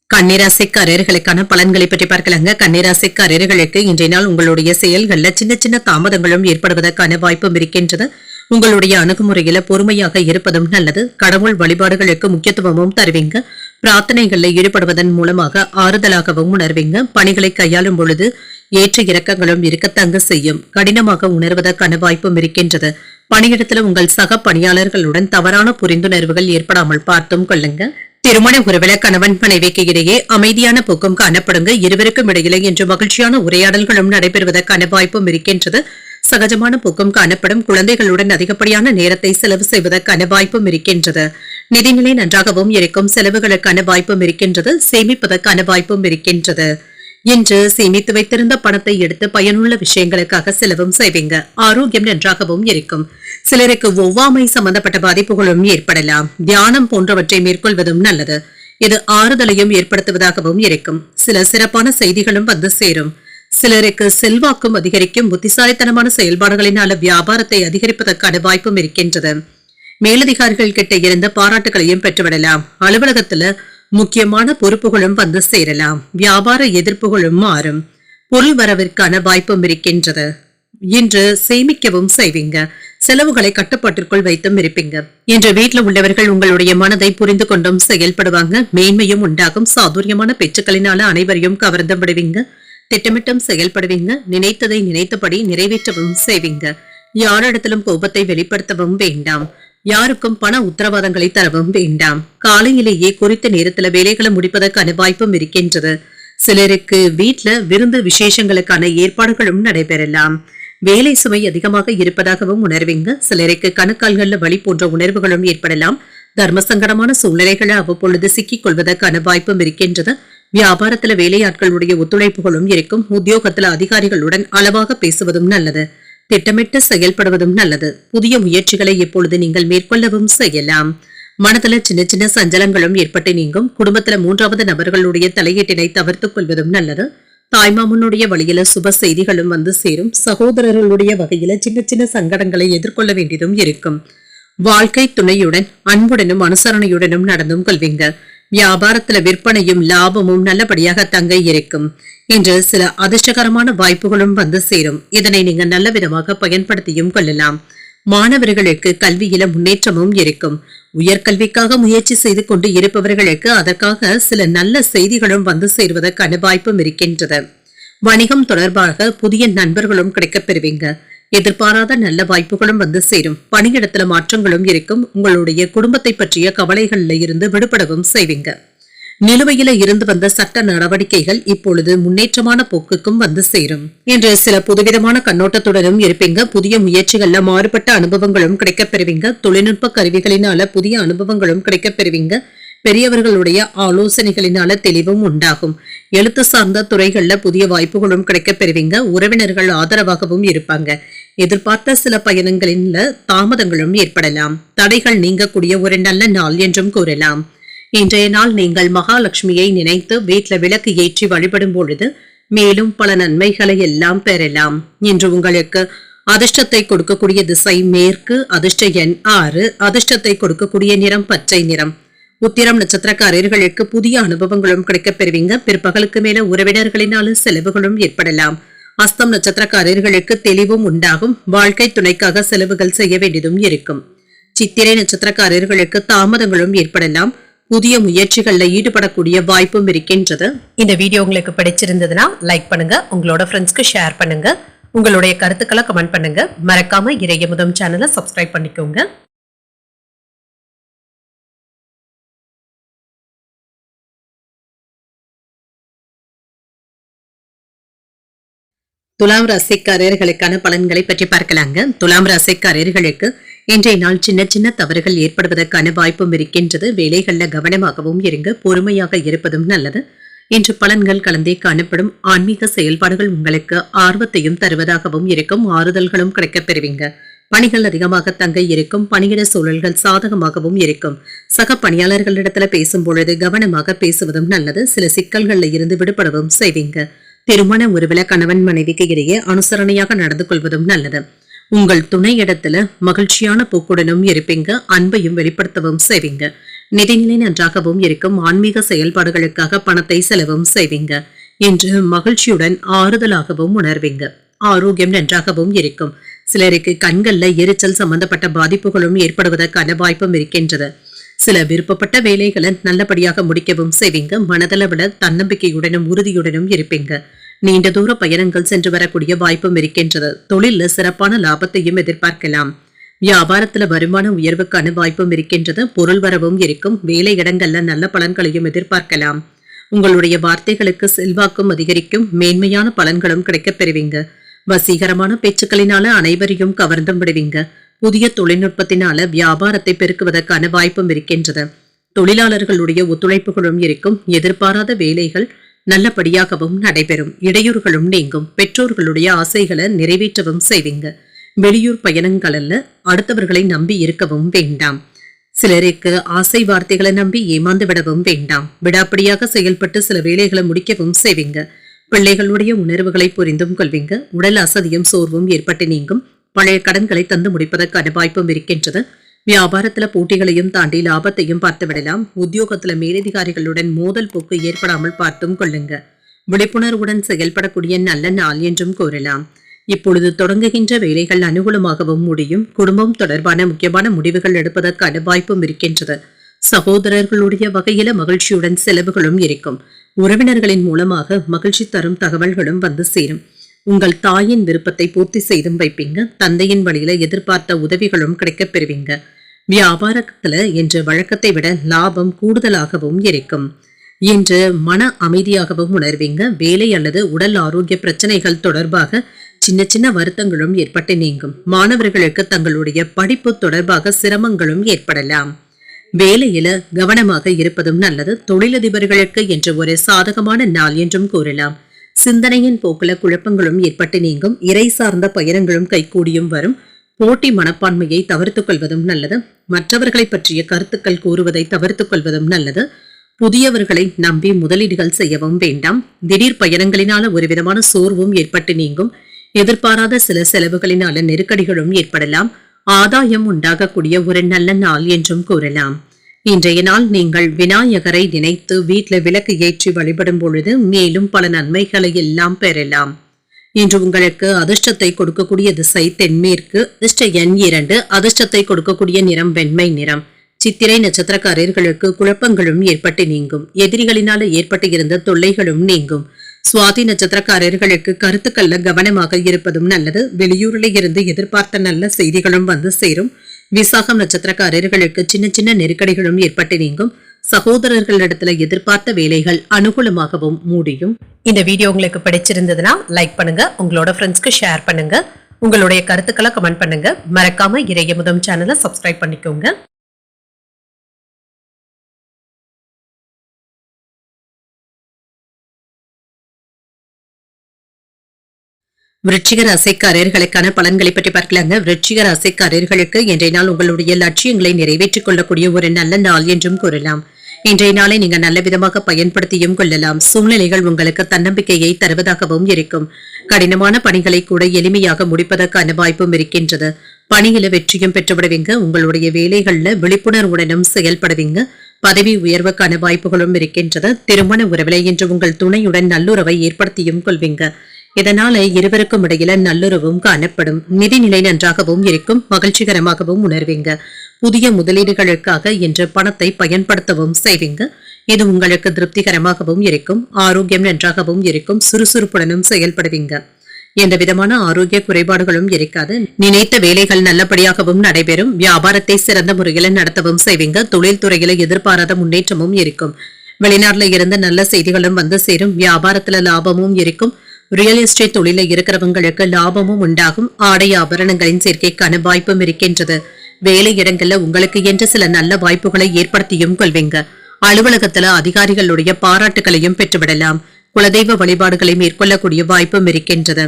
கன்னிராசிக்காரர்களுக்கான பலன்களை பற்றி பார்க்கலாங்க. கன்னிராசிக்காரர்களுக்கு இன்றைய நாள் உங்களுடைய செயல்கள்ல சின்ன சின்ன தாமதங்களும் ஏற்படுவதற்கான வாய்ப்பும் இருக்கின்றது. உங்களுடைய அணுகுமுறையில பொறுமையாக இருப்பதும் நல்லது. கடவுள் வழிபாடுகளுக்கு முக்கியத்துவமும் தருவீங்க. பிரார்த்தனைகளில் ஈடுபடுவதன் மூலமாக ஆறுதலாகவும் உணர்வீங்க. பணிகளை கையாளும் பொழுது ஏற்ற இறக்கங்களும் இருக்கத்தங்க செய்யும். கடினமாக உணர்வதற்கான வாய்ப்பும் இருக்கின்றது. பணியிடத்துல உங்கள் சக பணியாளர்களுடன் தவறான புரிந்துணர்வுகள் ஏற்படாமல் பார்த்தும் கொள்ளுங்க. திருமண உறவுல கணவன் மனைவிக்கு இடையே அமைதியான போக்கும் காணப்படுங்க. இருவருக்கும் இடையிலே இன்று மகிழ்ச்சியான உரையாடல்களும் நடைபெறுவதற்கான வாய்ப்பும் இருக்கின்றது. சகஜமான போக்கும் காணப்படும். குழந்தைகளுடன் அதிகப்படியான நேரத்தை செலவு செய்வதற்கான வாய்ப்பும் இருக்கின்றது. நிதிநிலை நன்றாகவும் இருக்கும். செலவுகளுக்கான வாய்ப்பும் இருக்கின்றது. சேமிப்பதற்கான வாய்ப்பும் இருக்கின்றது. இன்று சேமித்து வைத்திருந்த பணத்தை எடுத்து பயனுள்ள விஷயங்களுக்காக செலவும் செய்வீங்க. ஆரோக்கியம் நன்றாகவும் இருக்கும். சிலருக்கு ஒவ்வாமை சம்பந்தப்பட்ட பாதிப்புகளும் ஏற்படலாம். தியானம் போன்றவற்றை மேற்கொள்வதும் நல்லது. இது ஆறுதலையும் ஏற்படுத்துவதாகவும் இருக்கும். சில சிறப்பான செய்திகளும் வந்து சேரும். சிலருக்கு செல்வாக்கும் அதிகரிக்கும். புத்திசாலித்தனமான செயல்பாடுகளினால வியாபாரத்தை அதிகரிப்பதற்கான வாய்ப்பும் இருக்கின்றது. மேலதிகாரிகள் கிட்ட இருந்த பாராட்டுகளையும் பெற்றுவிடலாம். அலுவலகத்துல முக்கியமான பொறுப்புகளும் வந்து சேரலாம். வியாபார எதிர்ப்புகளும் மாறும். பொருள் வரவிற்கான வாய்ப்பும் இருக்கின்றது. இன்று சேமிக்கவும் செய்வீங்க. செலவுகளை கட்டுப்பாட்டிற்குள் வைத்தும் இருப்பீங்க. இன்று வீட்டில் உள்ளவர்கள் உங்களுடைய மனதை புரிந்து கொண்டும் செயல்படுவாங்க. மேன்மையும் உண்டாகும். சாதுரியமான பேச்சுக்களினால அனைவரையும் கவர்ந்து விடுவீங்க. திட்டமிட்டும் செயல்படுவீங்க. நினைத்ததை நினைத்தபடி நிறைவேற்றவும் செய்வீங்க. யாரிடத்திலும் கோபத்தை வெளிப்படுத்தவும் வேண்டாம். யாருக்கும் பண உத்தரவாதங்களை தரவும் வேண்டாம். காலையிலேயே குறித்த நேரத்துல வேலைகளை முடிப்பதற்கான வாய்ப்பும் இருக்கின்றது. சிலருக்கு வீட்டுல விருந்து விசேஷங்களுக்கான ஏற்பாடுகளும் நடைபெறலாம். வேலை சுமை அதிகமாக இருப்பதாகவும் உணர்வீங்க. சிலருக்கு கணுக்கால்கள்ல வலி போன்ற உணர்வுகளும் ஏற்படலாம். தர்ம சங்கடமான சூழ்நிலைகளை அவ்வப்பொழுது சிக்கிக் கொள்வதற்கான வாய்ப்பும் இருக்கின்றது. வியாபாரத்துல வேலையாட்களுடைய ஒத்துழைப்புகளும் இருக்கும். உத்தியோகத்துல அதிகாரிகளுடன் அளவாக பேசுவதும் நல்லது. திட்டமிட்டு செயல்படுவதும் நல்லது. புதிய முயற்சிகளை இப்பொழுது நீங்கள் மேற்கொள்ளவும் செய்யலாம். மனதுல சின்ன சின்ன சஞ்சலங்களும் ஏற்பட்டு நீங்கும். குடும்பத்துல மூன்றாவது நபர்களுடைய தலையீட்டினை தவிர்த்துக் கொள்வதும் நல்லது. தாய்மாமனுடைய வழியில சுப செய்திகளும் வந்து சேரும். சகோதரர்களுடைய வகையில சின்ன சின்ன சங்கடங்களை எதிர்கொள்ள வேண்டியதும் இருக்கும். வாழ்க்கை துணையுடன் அன்புடனும் அனுசரணையுடனும் நடந்தும் கொள்வீங்க. வியாபாரத்துல விற்பனையும் லாபமும் நல்லபடியாக தங்க இருக்கும். இன்று சில அதிர்ஷ்டகரமான வாய்ப்புகளும் வந்து சேரும். இதனை நீங்க நல்ல விதமாக பயன்படுத்தியும் கொள்ளலாம். மாணவர்களுக்கு கல்வியில முன்னேற்றமும் இருக்கும். உயர்கல்விக்காக முயற்சி செய்து கொண்டு இருப்பவர்களுக்கு அதற்காக சில நல்ல செய்திகளும் வந்து சேருவதற்கான வாய்ப்பும் இருக்கின்றது. வணிகம் தொடர்பாக புதிய நண்பர்களும் கிடைக்கப் பெறுவீங்க. எதிர்பாராத நல்ல வாய்ப்புகளும் வந்து சேரும். பணியிடத்துல மாற்றங்களும் இருக்கும். உங்களுடைய குடும்பத்தை பற்றிய கவலைகள்ல இருந்து விடுபடவும் செய்வீங்க. நிலுவையில இருந்து வந்த சட்ட நடவடிக்கைகள் இப்பொழுது முன்னேற்றமான போக்குக்கும் வந்து சேரும். இன்று சில புதுவிதமான கண்ணோட்டத்துடனும் இருப்பீங்க. புதிய முயற்சிகள்ல மாறுபட்ட அனுபவங்களும் கிடைக்கப் பெறுவீங்க. தொழில்நுட்ப கருவிகளினால புதிய அனுபவங்களும் கிடைக்கப் பெறுவீங்க. பெரியவர்களுடைய ஆலோசனைகளினால தெளிவும் உண்டாகும். எழுத்து சார்ந்த துறைகள்ல புதிய வாய்ப்புகளும் கிடைக்கப் பெறுவீங்க. உறவினர்கள் ஆதரவாகவும் இருப்பாங்க. எதிர்பார்த்த சில பயணங்களில் தாமதங்களும் ஏற்படலாம். தடைகள் நீங்கக்கூடிய ஒரு நல்ல நாள் என்றும் கூறலாம். இன்றைய நாள் நீங்கள் மகாலட்சுமியை நினைத்து வீட்டுல விளக்கு ஏற்றி வழிபடும் பொழுது மேலும் பல நன்மைகளை எல்லாம் பெறலாம். இன்று உங்களுக்கு அதிர்ஷ்டத்தை கொடுக்கக்கூடிய திசை மேற்கு. அதிர்ஷ்ட எண் 6. அதிர்ஷ்டத்தை கொடுக்கக்கூடிய நிறம் பச்சை நிறம். உத்திரம் நட்சத்திரக்காரர்களுக்கு புதிய அனுபவங்களும் கிடைக்கப் பெறுவீங்க. பிற்பகலுக்கு மேல உறவினர்களினால செலவுகளும் ஏற்படலாம். அஸ்தம் நட்சத்திரக்காரர்களுக்கு தெளிவும் உண்டாகும். வாழ்க்கை துணைக்காக செலவுகள் செய்ய வேண்டியதும் இருக்கும். சித்திரை நட்சத்திரக்காரர்களுக்கு தாமதங்களும் ஏற்படலாம். புதிய முயற்சிகள்ல ஈடுபடக்கூடிய வாய்ப்பும் இருக்கின்றது. இந்த வீடியோ உங்களுக்கு பிடிச்சிருந்ததுன்னா லைக் பண்ணுங்க. உங்களோட ஃப்ரெண்ட்ஸ்க்கு ஷேர் பண்ணுங்க. உங்களுடைய கருத்துக்களை கமெண்ட் பண்ணுங்க. மறக்காம இறையமுதம் சேனலை சப்ஸ்கிரைப் பண்ணிக்கோங்க. துலாம் ராசிக்காரர்களுக்கான பலன்களை பற்றி பார்க்கலாங்க. துலாம் ராசிக்காரர்களுக்கு இன்றைய நாள் சின்ன சின்ன தவறுகள் ஏற்படுவதற்கான வாய்ப்பும் இருக்கின்றது. வேலைகள்ல கவனமாகவும் இருங்க. பொறுமையாக இருப்பதும் நல்லது. இன்று பலன்கள் கலந்தே காணப்படும். ஆன்மீக செயல்பாடுகள் உங்களுக்கு ஆர்வத்தையும் தருவதாகவும் இருக்கும். ஆறுதல்களும் கிடைக்கப் பெறுவீங்க. பணிகள் அதிகமாக தங்க இருக்கும். பணியிட சூழல்கள் சாதகமாகவும் இருக்கும். சக பணியாளர்களிடத்துல பேசும் பொழுது கவனமாக பேசுவதும் நல்லது. சில சிக்கல்கள்ல இருந்து விடுபடவும் செய்வீங்க. திருமண உறவில கணவன் மனைவிக்கு இடையே அனுசரணையாக நடந்து கொள்வதும் நல்லது. உங்கள் துணை இடத்துல மகிழ்ச்சியான போக்குடனும் இருப்பீங்க. அன்பையும் வெளிப்படுத்தவும் செய்வீங்க. நிதிநிலை நன்றாகவும் இருக்கும். ஆன்மீக செயல்பாடுகளுக்காக பணத்தை செலவும் செய்வீங்க. இன்று மகிழ்ச்சியுடன் ஆறுதலாகவும் உணர்வீங்க. ஆரோக்கியம் நன்றாகவும் இருக்கும். சிலருக்கு கண்கள்ல எரிச்சல் சம்பந்தப்பட்ட பாதிப்புகளும் ஏற்படுவதற்கான வாய்ப்பும் இருக்கின்றது. சில விருப்பப்பட்ட வேலைகளை நல்லபடியாக முடிக்கவும் செய்வீங்க. மனதளவுல தன்னம்பிக்கையுடனும் உறுதியுடனும் இருப்பீங்க. நீண்ட தூர பயணங்கள் சென்று வரக்கூடிய வாய்ப்பும் இருக்கின்றது. தொழில சிறப்பான லாபத்தையும் எதிர்பார்க்கலாம். வியாபாரத்துல வருமான உயர்வுக்கான வாய்ப்பும் இருக்கின்றது. பொருள் வரவும் இருக்கும். வேலை இடங்கள்ல நல்ல பலன்களையும் எதிர்பார்க்கலாம். உங்களுடைய வார்த்தைகளுக்கு செல்வாக்கும் அதிகரிக்கும். மேன்மையான பலன்களும் கிடைக்கப் பெறுவீங்க. வசீகரமான பேச்சுக்களினால அனைவரையும் கவர்ந்தும் விடுவீங்க. புதிய தொழில்நுட்பத்தினால வியாபாரத்தை பெருக்குவதற்கான வாய்ப்பும் இருக்கின்றது. தொழிலாளர்களுடைய ஒத்துழைப்புகளும் இருக்கும். எதிர்பாராத வேலைகள் நல்லபடியாகவும் நடைபெறும். இடையூறுகளும் நீங்கும். பெற்றோர்களுடைய ஆசைகளை நிறைவேற்றவும் செய்வீங்க. வெளியூர் பயணங்கள்ல அடுத்தவர்களை நம்பி இருக்கவும் வேண்டாம். சிலருக்கு ஆசை வார்த்தைகளை நம்பி ஏமாந்து விடவும் வேண்டாம். விடாப்படியாக செயல்பட்டு சில வேலைகளை முடிக்கவும் செய்வீங்க. பிள்ளைகளுடைய உணர்வுகளை புரிந்தும் கொள்வீங்க. உடல் அசதியும் சோர்வும் ஏற்பட்டு நீங்கும். பழைய கடன்களை தந்து முடிப்பதற்கான வாய்ப்பும் இருக்கின்றது. வியாபாரத்துல போட்டிகளையும் தாண்டி லாபத்தையும் பார்த்து விடலாம். உத்தியோகத்துல மேலதிகாரிகளுடன் மோதல் போக்கு ஏற்படாமல் பார்த்தும் கொள்ளுங்க. விழிப்புணர்வுடன் செயல்படக்கூடிய நல்ல நாள் என்றும் கூறலாம். இப்பொழுது தொடங்குகின்ற வேலைகள் அனுகூலமாகவும் முடியும். குடும்பம் தொடர்பான முக்கியமான முடிவுகள் எடுப்பதற்கான வாய்ப்பும் இருக்கின்றது. சகோதரர்களுடைய வகையில மகிழ்ச்சியுடன் செலவுகளும் இருக்கும். உறவினர்களின் மூலமாக மகிழ்ச்சி தரும் தகவல்களும் வந்து சேரும். உங்கள் தாயின் விருப்பத்தை பூர்த்தி செய்தும் வைப்பீங்க. தந்தையின் வழியில எதிர்பார்த்த உதவிகளும் கிடைக்கப் பெறுவீங்க. வியாபாரத்துல இன்று வழக்கத்தை விட லாபம் கூடுதலாகவும் இருக்கும். இன்று மன அமைதியாகவும் உணர்வீங்க. வேலை அல்லது உடல் ஆரோக்கிய பிரச்சனைகள் தொடர்பாக சின்ன சின்ன வருத்தங்களும் ஏற்பட்டு நீங்கும். மாணவர்களுக்கு தங்களுடைய படிப்பு தொடர்பாக சிரமங்களும் ஏற்படலாம். வேலையில கவனமாக இருப்பதும் நல்லது. தொழிலதிபர்களுக்கு என்று ஒரு சாதகமான நாள் என்றும் கூறலாம். சிந்தனையின் போக்குல குழப்பங்களும் ஏற்பட்டு நீங்கும். இறை சார்ந்த பயணங்களும் கைகூடியும் வரும். போட்டி மனப்பான்மையை தவிர்த்துக் கொள்வதும் நல்லது. மற்றவர்களை பற்றிய கருத்துக்கள் கூறுவதை தவிர்த்துக் கொள்வதும் நல்லது. புதியவர்களை நம்பி முதலீடுகள் செய்யவும் வேண்டாம். திடீர் பயணங்களினால ஒரு விதமான சோர்வும் ஏற்பட்டு நீங்கும். எதிர்பாராத சில செலவுகளினால நெருக்கடிகளும் ஏற்படலாம். ஆதாயம் உண்டாகக்கூடிய ஒரு நல்ல நாள் என்றும் கூறலாம். இன்றைய நாள் நீங்கள் விநாயகரை நினைத்து வீட்டில் விளக்கு ஏற்றி வழிபடும் பொழுது மேலும் பல நன்மைகளை எல்லாம் பெறலாம். இன்று உங்களுக்கு அதிர்ஷ்டத்தை கொடுக்கக்கூடிய திசை தென்மேற்கு. அதிர்ஷ்ட எண் 2. அதிர்ஷ்டத்தை கொடுக்கக்கூடிய நிறம் வெண்மை நிறம். சித்திரை நட்சத்திரக்காரர்களுக்கு குழப்பங்களும் ஏற்பட்டு நீங்கும். எதிரிகளினால ஏற்பட்டு இருந்த தொல்லைகளும் நீங்கும். சுவாதி நட்சத்திரக்காரர்களுக்கு கருத்துக்கள்ல கவனமாக இருப்பதும் நல்லது. வெளியூரில் இருந்து எதிர்பார்த்த நல்ல செய்திகளும் வந்து சேரும். விசாகம் நட்சத்திரக்காரர்களுக்கு சின்ன சின்ன நெருக்கடிகளும் ஏற்பட்டு நீங்கும். சகோதரர்களிடத்துல எதிர்பார்த்த வேலைகள் அனுகூலமாகவும் முடியும். இந்த வீடியோ உங்களுக்கு பிடிச்சிருந்ததுன்னா லைக் பண்ணுங்க, உங்களோட ஃப்ரெண்ட்ஸ்க்கு ஷேர் பண்ணுங்க, உங்களுடைய கருத்துக்களை கமெண்ட் பண்ணுங்க. மறக்காம இறையமுதம் சேனலை சப்ஸ்கிரைப் பண்ணிக்கோங்க. விருச்சிக ராசிக்காரர்களுக்கான பலன்களை பற்றி பார்க்கலாங்க. விருச்சிக ராசிக்காரர்களுக்கு இன்றைய நாள் உங்களுடைய லட்சியங்களை நிறைவேற்றிக் கொள்ளக்கூடிய ஒரு நல்ல நாள் என்றும் கூறலாம். இன்றைய நாளை நீங்க நல்ல விதமாக பயன்படுத்தியும் கொள்ளலாம். சூழ்நிலைகள் உங்களுக்கு தன்னம்பிக்கையை தருவதாகவும் இருக்கும். கடினமான பணிகளை கூட எளிமையாக முடிப்பதற்கான வாய்ப்பும் இருக்கின்றது. பணியில வெற்றியும் பெற்றுவிடுவீங்க. உங்களுடைய வேலைகள்ல விழிப்புணர்வுடனும் செயல்படுவீங்க. பதவி உயர்வுக்கான வாய்ப்புகளும் இருக்கின்றது. திருமண உறவிலை என்று உங்கள் துணையுடன் நல்லுறவை ஏற்படுத்தியும் கொள்வீங்க. இதனால இருவருக்கும் இடையில நல்லுறவும் காணப்படும். நிதிநிலை நன்றாகவும் இருக்கும். மகிழ்ச்சிகரமாகவும் உணர்வீங்க. புதிய முதலீடுகளுக்காக இன்று பணத்தை பயன்படுத்தவும் செய்வீங்க. இது உங்களுக்கு திருப்திகரமாகவும் இருக்கும். ஆரோக்கியம் நன்றாகவும் இருக்கும். சுறுசுறுப்புடனும் செயல்படுவீங்க. எந்த விதமான ஆரோக்கிய குறைபாடுகளும் இருக்காது. நினைத்த வேலைகள் நல்லபடியாகவும் நடைபெறும். வியாபாரத்தை சிறந்த முறையில் நடத்தவும் செய்வீங்க. தொழில் துறையில எதிர்பாராத முன்னேற்றமும் இருக்கும். வெளிநாட்டுல இருந்து நல்ல செய்திகளும் வந்து சேரும். வியாபாரத்துல லாபமும் இருக்கும். ரியல் எஸ்டேட் தொழில இருக்கிறவங்களுக்கு லாபமும் உண்டாகும். ஆடை ஆபரணங்களின் சேர்க்கைக்கான வாய்ப்பும் இருக்கின்றது. வேலை இடங்கள்ல உங்களுக்கு என்று சில நல்ல வாய்ப்புகளை ஏற்படுத்தியும் கொள்வீங்க. அலுவலகத்துல அதிகாரிகளுடைய பாராட்டுகளையும் பெற்றுவிடலாம். குலதெய்வ வழிபாடுகளை மேற்கொள்ளக்கூடிய வாய்ப்பும் இருக்கின்றது.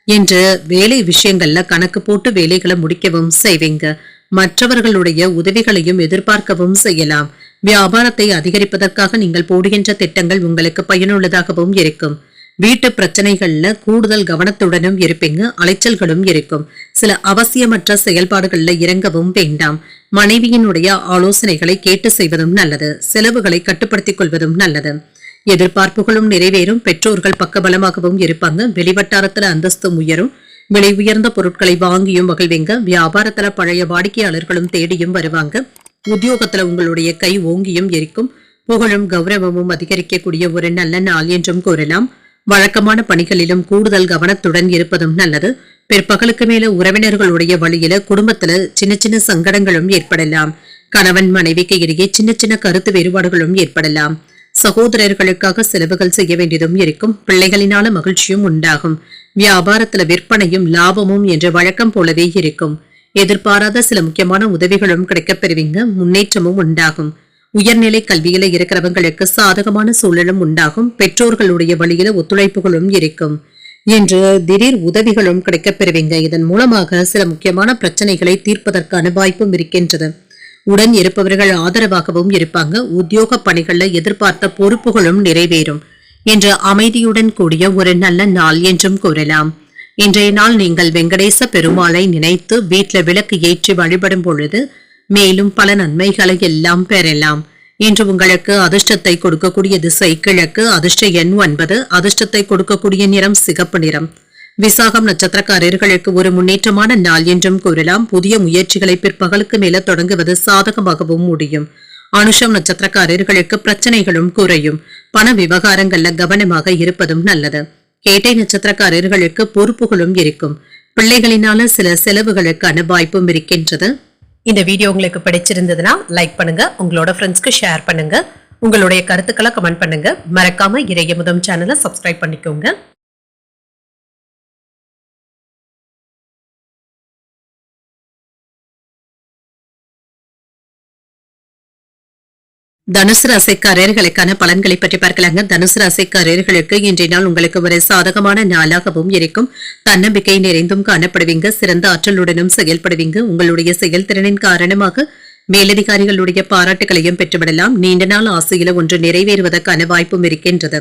என்று வேலை விஷயங்கள்ல கணக்கு போட்டு வேலைகளை முடிக்கவும் செய்வீங்க. மற்றவர்களுடைய உதவிகளையும் எதிர்பார்க்கவும் செய்யலாம். வியாபாரத்தை அதிகரிப்பதற்காக நீங்கள் போடுகின்ற திட்டங்கள் உங்களுக்கு பயனுள்ளதாகவும் இருக்கும். வீட்டு பிரச்சனைகள்ல கூடுதல் கவனத்துடனும் இருப்பீங்க. அலைச்சல்களும் இருக்கும். சில அவசியமற்ற செயல்பாடுகள்ல இறங்கவும் வேண்டாம். மனைவியினுடைய ஆலோசனைகளை கேட்டு செய்வதும் நல்லது. செலவுகளை கட்டுப்படுத்திக் கொள்வதும் நல்லது. எதிர்பார்ப்புகளும் நிறைவேறும். பெற்றோர்கள் பக்கபலமாகவும் இருப்பாங்க. வெளிவட்டாரத்துல அந்தஸ்தும் உயரும். விலை உயர்ந்த பொருட்களை வாங்கியும் மகிழ்வீங்க. வியாபாரத்துல பழைய வாடிக்கையாளர்களும் தேடியும் வருவாங்க. உத்தியோகத்துல உங்களுடைய கை ஓங்கியும் இருக்கும். புகழும் கௌரவமும் அதிகரிக்கக்கூடிய ஒரு நல்ல நாள் என்றும் கூறலாம். வழக்கமான பணிகளிலும் கூடுதல் கவனத்துடன் இருப்பதும் நல்லது. பிற்பகலுக்கு மேல உறவினர்களுடைய வழியில குடும்பத்துல சின்ன சின்ன சங்கடங்களும் ஏற்படலாம். கணவன் மனைவிக்கு இடையே சின்ன சின்ன கருத்து வேறுபாடுகளும் ஏற்படலாம். சகோதரர்களுக்காக செலவுகள் செய்ய வேண்டியதும் இருக்கும். பிள்ளைகளினால மகிழ்ச்சியும் உண்டாகும். வியாபாரத்துல விற்பனையும் லாபமும் என்ற வழக்கம் போலவே இருக்கும். எதிர்பாராத சில முக்கியமான உதவிகளும் கிடைக்கப் பெறுவீங்க. முன்னேற்றமும் உண்டாகும். உயர்நிலை கல்வியில இருக்கிறவங்களுக்கு சாதகமான சூழலும் உண்டாகும். பெற்றோர்களுடைய வழியில ஒத்துழைப்புகளும் இருக்கும். என்று திடீர் உதவிகளும் கிடைக்கப் பெறுவீங்க. இதன் மூலமாக சில முக்கியமான பிரச்சனைகளை தீர்ப்பதற்கான வாய்ப்பும் இருக்கின்றது. உடன் இருப்பவர்கள் ஆதரவாகவும் இருப்பாங்க. உத்தியோக பணிகள்ல எதிர்பார்த்த பொறுப்புகளும் நிறைவேறும். என்று அமைதியுடன் கூடிய ஒரு நல்ல நாள் என்றும் கூறலாம். இன்றைய நாள் நீங்கள் வெங்கடேச பெருமாளை நினைத்து வீட்டுல விளக்கு ஏற்றி வழிபடும் பொழுது மேலும் பல நன்மைகளை எல்லாம் பெறலாம். இன்று உங்களுக்கு அதிர்ஷ்டத்தை கொடுக்கக்கூடிய திசை கிழக்கு. அதிர்ஷ்ட எண் 9. அதிர்ஷ்டத்தை கொடுக்கக்கூடிய நிறம் சிகப்பு நிறம். விசாகம் நட்சத்திரக்காரர்களுக்கு ஒரு முன்னேற்றமான நாள் என்றும் கூறலாம். புதிய முயற்சிகளை பிற்பகலுக்கு மேல தொடங்குவது சாதகமாகவும் முடியும். அனுஷம் நட்சத்திரக்காரர்களுக்கு பிரச்சனைகளும் குறையும். பண விவகாரங்கள்ல கவனமாக இருப்பதும் நல்லது. கேட்டை நட்சத்திரக்காரர்களுக்கு பொறுப்புகளும் இருக்கும். பிள்ளைகளினால சில செலவுகளுக்கான வாய்ப்பும் இருக்கின்றது. இந்த வீடியோ உங்களுக்கு பிடிச்சிருந்ததுன்னா லைக் பண்ணுங்க, உங்களோட ஃப்ரெண்ட்ஸ்க்கு ஷேர் பண்ணுங்க, உங்களுடைய கருத்துக்களை கமெண்ட் பண்ணுங்க. மறக்காம இறையமுதம் சேனலை சப்ஸ்கிரைப் பண்ணிக்கோங்க. தனுசு ராசிக்காரர்களுக்கான பலன்களை பற்றி பார்க்கலாங்க. தனுசு ராசிக்காரர்களுக்கு இன்றைய நாள் உங்களுக்கு ஒரு சாதகமான நாளாகவும் இருக்கும். தன்னம்பிக்கை நிறைந்தும் காணப்படுவீங்க. சிறந்த ஆற்றலுடனும் செயல்படுவீங்க. உங்களுடைய செயல்திறனின் காரணமாக மேலதிகாரிகளுடைய பாராட்டுகளையும் பெற்றுவிடலாம். நீண்ட நாள் ஆசையில ஒன்று நிறைவேறுவதற்கான வாய்ப்பும் இருக்கின்றது.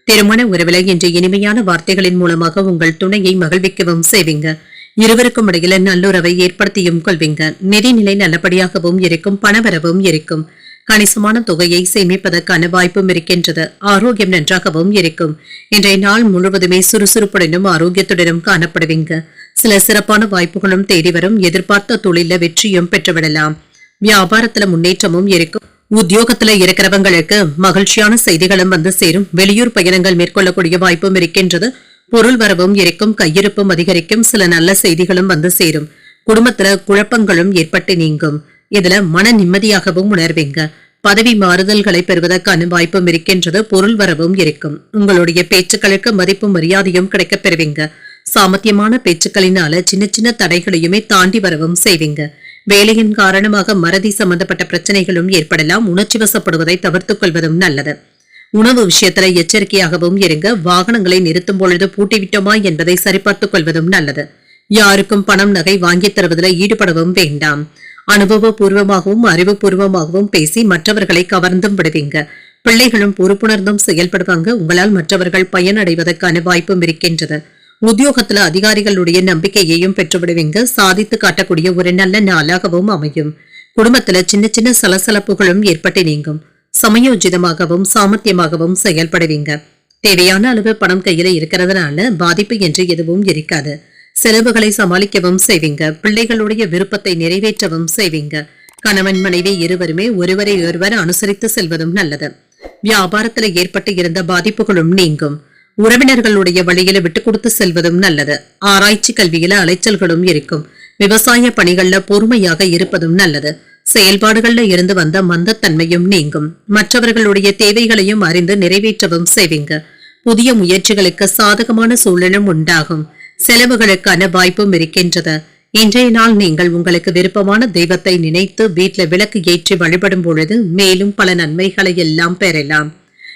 திருமண உறவில இன்று இனிமையான வார்த்தைகளின் மூலமாக உங்கள் துணையை மகிழ்விக்கவும் செய்வீங்க. இருவருக்கும் இடையில நல்லுறவை ஏற்படுத்தியும் கொள்வீங்க. நிதிநிலை நல்லபடியாகவும் இருக்கும். பணவரவும் இருக்கும். கணிசமான தொகையை சேமிப்பதற்கான வாய்ப்பும் இருக்கின்றது. ஆரோக்கியம் நன்றாகவும் இருக்கும். இன்றைய நாள் முழுவதுமே சுறுசுறுப்புடனும் ஆரோக்கியத்துடனும் காணப்படுவீங்க. சில சிறப்பான வாய்ப்புகளும் தேடி வரும். எதிர்பார்த்த தொழில வெற்றியும் பெற்றுவிடலாம். வியாபாரத்துல முன்னேற்றமும் இருக்கும். உத்தியோகத்துல இருக்கிறவங்களுக்கு மகிழ்ச்சியான செய்திகளும் வந்து சேரும். வெளியூர் பயணங்கள் மேற்கொள்ளக்கூடிய வாய்ப்பும் இருக்கின்றது. பொருள் வரவும் இருக்கும், கையிருப்பும் அதிகரிக்கும், சில நல்ல செய்திகளும் வந்து சேரும். குடும்பத்துல குழப்பங்களும் ஏற்பட்டு நீங்கும். இதுல மன நிம்மதியாகவும் உணர்வீங்க. பதவி மாறுதல்களை பெறுவதற்கான வாய்ப்பும் இருக்கின்றது. பொருள் வரவும் இருக்கும். உங்களுடைய பேச்சுக்களுக்கு மதிப்பும் மரியாதையும் கிடைக்கப் பெறுவீங்க. சாமர்த்தியமான பேச்சுக்களினால சின்ன சின்ன தடைகளையுமே தாண்டி வரவும் செய்வீங்க. வேலையின் காரணமாக மறதி சம்பந்தப்பட்ட பிரச்சனைகளும் ஏற்படலாம். உணர்ச்சி வசப்படுவதை தவிர்த்துக் கொள்வதும் நல்லது. உணவு விஷயத்துல எச்சரிக்கையாகவும் இருங்க. வாகனங்களை நிறுத்தும் பொழுது பூட்டிவிட்டோமா என்பதை சரிபார்த்துக் கொள்வதும் நல்லது. யாருக்கும் பணம் நகை வாங்கித் தருவதில் ஈடுபடவும் வேண்டாம். அனுபவபூர்வமாகவும் அறிவுபூர்வமாகவும் பேசி மற்றவர்களை கவர்ந்தும் விடுவீங்க. பிள்ளைகளும் பொறுப்புணர்ந்தும் செயல்படுவாங்க. உங்களால் மற்றவர்கள் பயனடைவதற்கான வாய்ப்பும் இருக்கின்றது. உத்தியோகத்துல அதிகாரிகளுடைய நம்பிக்கையையும் பெற்றுவிடுவீங்க. சாதித்து காட்டக்கூடிய ஒரு நல்ல நாளாகவும் அமையும். குடும்பத்துல சின்ன சின்ன சலசலப்புகளும் ஏற்பட்டு நீங்கும். சமயோஜிதமாகவும் சாமர்த்தியமாகவும் செயல்படுவீங்க. தேவையான அளவு பணம் கையில இருக்கிறதுனால பாதிப்பு என்று எதுவும் இருக்காது. செலவுகளை சமாளிக்கவும் செய்வீங்க. பிள்ளைகளுடைய விருப்பத்தை நிறைவேற்றவும் செய்வீங்க. கணவன் மனைவி இருவருமே ஒருவரை ஒருவர் அனுசரித்து செல்வதும் நல்லது. வியாபாரத்துல ஏற்பட்டு இருந்த பாதிப்புகளும் நீங்கும். உறவினர்களுடைய வழியில விட்டு கொடுத்து செல்வதும் நல்லது. ஆராய்ச்சி கல்வியில அலைச்சல்களும் இருக்கும். விவசாய பணிகள்ல பொறுமையாக இருப்பதும் நல்லது. செயல்பாடுகள்ல இருந்து வந்த மந்தத்தன்மையும் நீங்கும். மற்றவர்களுடைய தேவைகளையும் அறிந்து நிறைவேற்றவும் செய்வீங்க. புதிய முயற்சிகளுக்கு சாதகமான சூழலும் உண்டாகும். செலவுகளுக்கான வாய்ப்பும் இருக்கின்றது. இன்றைய நாள் நீங்கள் உங்களுக்கு விருப்பமான தெய்வத்தை நினைத்து வீட்டில் விளக்கு ஏற்றி வழிபடும் பொழுது மேலும் பல நன்மைகளை எல்லாம் பெறலாம்.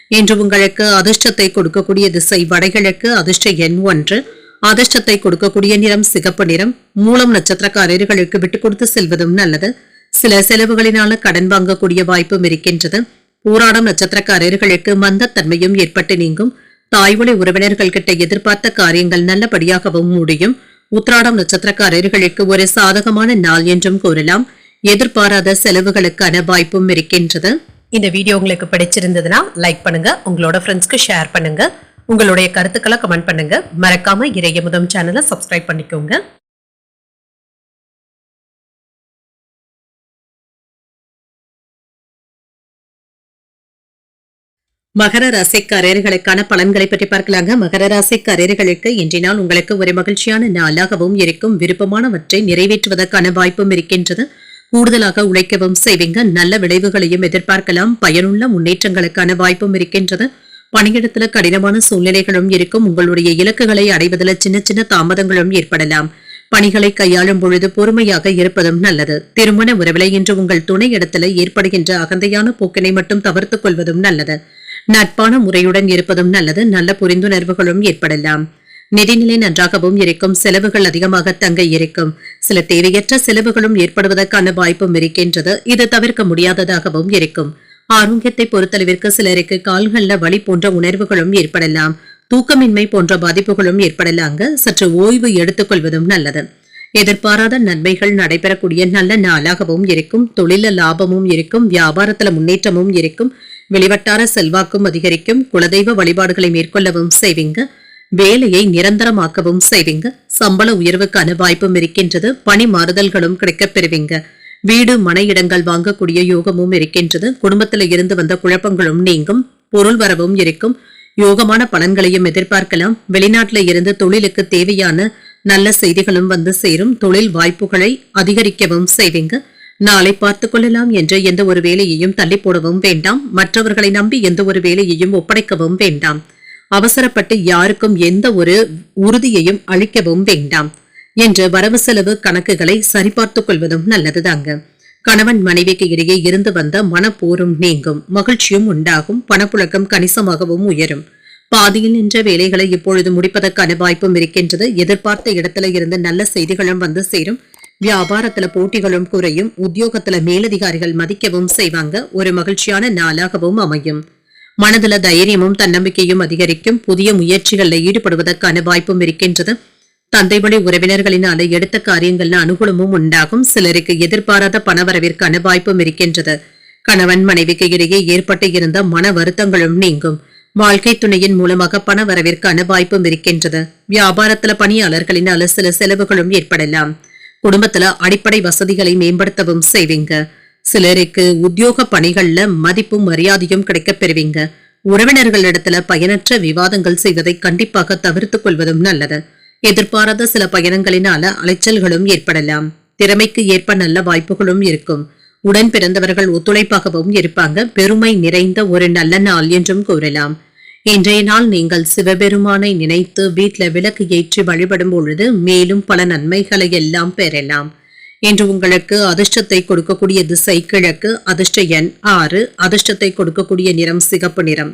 இன்று உங்களுக்கு அதிர்ஷ்டத்தை கொடுக்கக்கூடிய திசை வடகிழக்கு. அதிர்ஷ்ட எண் 1. அதிர்ஷ்டத்தை கொடுக்கக்கூடிய நிறம் சிகப்பு நிறம். மூலம் நட்சத்திரக்காரர்களுக்கு விட்டுக் கொடுத்து செல்வதும் நல்லது. சில செலவுகளினால கடன் வாங்கக்கூடிய வாய்ப்பும் இருக்கின்றது. பூராடம் நட்சத்திரக்காரர்களுக்கு மந்தத்தன்மையும் ஏற்பட்டு நீங்கும். தாய்வழி உறவினர்கள் கிட்ட எதிர்பார்த்த காரியங்கள் நல்லபடியாகவும் முடியும். உத்திராடம் நட்சத்திரக்காரர்களுக்கு ஒரு சாதகமான நாள் என்றும் கூறலாம். எதிர்பாராத செலவுகளுக்கான வாய்ப்பும் இருக்கின்றது. இந்த வீடியோ உங்களுக்கு பிடிச்சிருந்ததுன்னா லைக் பண்ணுங்க. உங்களோட ஃப்ரெண்ட்ஸ்க்கு ஷேர் பண்ணுங்க. உங்களுடைய கருத்துக்களை கமெண்ட் பண்ணுங்க. மறக்காம இறையமுதம் சேனலை சப்ஸ்கிரைப் பண்ணிக்கோங்க. மகர ராசிக்காரர்களுக்கான பலன்களை பற்றி பார்க்கலாங்க. மகர ராசிக்காரர்களுக்கு இன்றைய நாள் உங்களுக்கு ஒரு மகிழ்ச்சியான நாளாகவும் இருக்கும். விருப்பமானவற்றை நிறைவேற்றுவதற்கான வாய்ப்பும் இருக்கின்றது. கூடுதலாக உழைக்கவும் செய்வீங்க. நல்ல விளைவுகளையும் எதிர்பார்க்கலாம். பயனுள்ள முன்னேற்றங்களுக்கான வாய்ப்பும் இருக்கின்றது. பணியிடத்துல கடினமான சூழ்நிலைகளும் இருக்கும். உங்களுடைய இலக்குகளை அடைவதில் சின்ன சின்ன தாமதங்களும் ஏற்படலாம். பணிகளை கையாளும் பொழுது பொறுமையாக இருப்பதும் நல்லது. திருமண உறவிலை இன்று உங்கள் துணை இடத்துல ஏற்படுகின்ற அகந்தையான போக்கினை மட்டும் தவிர்த்துக் கொள்வதும் நல்லது. நட்பான முறையுடன் இருப்பதும் நல்லது. நல்ல புரிந்துணர்வுகளும் ஏற்படலாம். நிதிநிலை நன்றாகவும் இருக்கும். செலவுகள் அதிகமாக தங்க இருக்கும். சில தேவையற்ற செலவுகளும் ஏற்படுவதற்கான வாய்ப்பும் இருக்கின்றது. இது தவிர்க்க முடியாததாகவும் இருக்கும். ஆரோக்கியத்தை பொறுத்தளவிற்கு சிலருக்கு கால்கள்ல வலி போன்ற உணர்வுகளும் ஏற்படலாம். தூக்கமின்மை போன்ற பாதிப்புகளும் ஏற்படலாங்க. சற்று ஓய்வு எடுத்துக் கொள்வதும் நல்லது. எதிர்பாராத நன்மைகள் நடைபெறக்கூடிய நல்ல நாளாகவும் இருக்கும். தொழில லாபமும் இருக்கும். வியாபாரத்துல முன்னேற்றமும் இருக்கும். வெளிவட்டார செல்வாக்கும் அதிகரிக்கும். குலதெய்வ வழிபாடுகளை மேற்கொள்ளவும் செய்வீங்க. வேலையை நிரந்தரமாக்கவும் செய்வீங்க. சம்பள உயர்வுக்கான வாய்ப்பும் இருக்கின்றது. பணி மாறுதல்களும் கிடைக்கப் பெறுவீங்க. வீடு மனை இடங்கள் வாங்கக்கூடிய யோகமும் இருக்கின்றது. குடும்பத்தில் இருந்து வந்த குழப்பங்களும் நீங்கும். பொருள் வரவும் இருக்கும். யோகமான பலன்களையும் எதிர்பார்க்கலாம். வெளிநாட்டில இருந்து தொழிலுக்கு தேவையான நல்ல செய்திகளும் வந்து சேரும். தொழில் வாய்ப்புகளை அதிகரிக்கவும் செய்வீங்க. நாளை பார்த்துக் கொள்ளலாம் என்ற எந்த ஒரு வேலையையும் தள்ளி போடவும் வேண்டாம். மற்றவர்களை நம்பி எந்த ஒரு வேலையையும் ஒப்படைக்கவும் வேண்டாம். அவசரப்பட்டு யாருக்கும் எந்த ஒரு உறுதியையும் அளிக்கவும் வேண்டாம் என்று வரவு செலவு கணக்குகளை சரிபார்த்துக் கொள்வதும் நல்லதுதாங்க. கணவன் மனைவிக்கு இடையே இருந்து வந்த மனப்போரும் நீங்கும். மகிழ்ச்சியும் உண்டாகும். பணப்புழக்கம் கணிசமாகவும் உயரும். பாதியில் நின்ற வேலைகளை இப்பொழுது முடிப்பதற்கான வாய்ப்பும் இருக்கின்றது. எதிர்பார்த்த இடத்துல இருந்து நல்ல செய்திகளும் வந்து சேரும். வியாபாரத்துல போட்டிகளும் குறையும். உத்தியோகத்துல மேலதிகாரிகள் மதிக்கவும் செய்வாங்க. ஒரு மகிழ்ச்சியான நாளாகவும் அமையும். மனதுல தைரியமும் தன்னம்பிக்கையும் அதிகரிக்கும். புதிய முயற்சிகள்ல ஈடுபடுவதற்கான வாய்ப்பும் இருக்கின்றது. தந்தை வழி உறவினர்களினால எடுத்த காரியங்கள்ல அனுகூலமும் உண்டாகும். சிலருக்கு எதிர்பாராத பணவரவிற்கான வாய்ப்பும் இருக்கின்றது. கணவன் மனைவிக்கு இடையே ஏற்பட்டு இருந்த மன வருத்தங்களும் நீங்கும். வாழ்க்கை துணையின் மூலமாக பண வரவிற்கான வாய்ப்பும் இருக்கின்றது. வியாபாரத்துல பணியாளர்களினால சில செலவுகளும் ஏற்படலாம். குடும்பத்துல அடிப்படை வசதிகளை மேம்படுத்தவும் செய்வீங்க. சிலருக்கு உத்தியோக பணிகள்ல மதிப்பும் மரியாதையும் கிடைக்கப் பெறுவீங்க. உறவினர்களிடத்துல பயனற்ற விவாதங்கள் செய்வதை கண்டிப்பாக தவிர்த்துக் கொள்வதும் நல்லது. எதிர்பாராத சில பயணங்களினால அலைச்சல்களும் ஏற்படலாம். திறமைக்கு ஏற்ப நல்ல வாய்ப்புகளும் இருக்கும். உடன் பிறந்தவர்கள் ஒத்துழைப்பாகவும் இருப்பாங்க. பெருமை நிறைந்த ஒரு நல்ல நாள் என்றும் கூறலாம். இன்றைய நாள் நீங்கள் சிவபெருமானை நினைத்து வீட்ல விளக்கு ஏற்றி வழிபடும் பொழுது மேலும் பல நன்மைகளை எல்லாம் பெறலாம். இன்று உங்களுக்கு அதிர்ஷ்டத்தை கொடுக்கக்கூடிய திசை கிழக்கு, அதிர்ஷ்ட எண் 6, அதிர்ஷ்டத்தை கொடுக்கக்கூடிய நிறம் சிகப்பு நிறம்.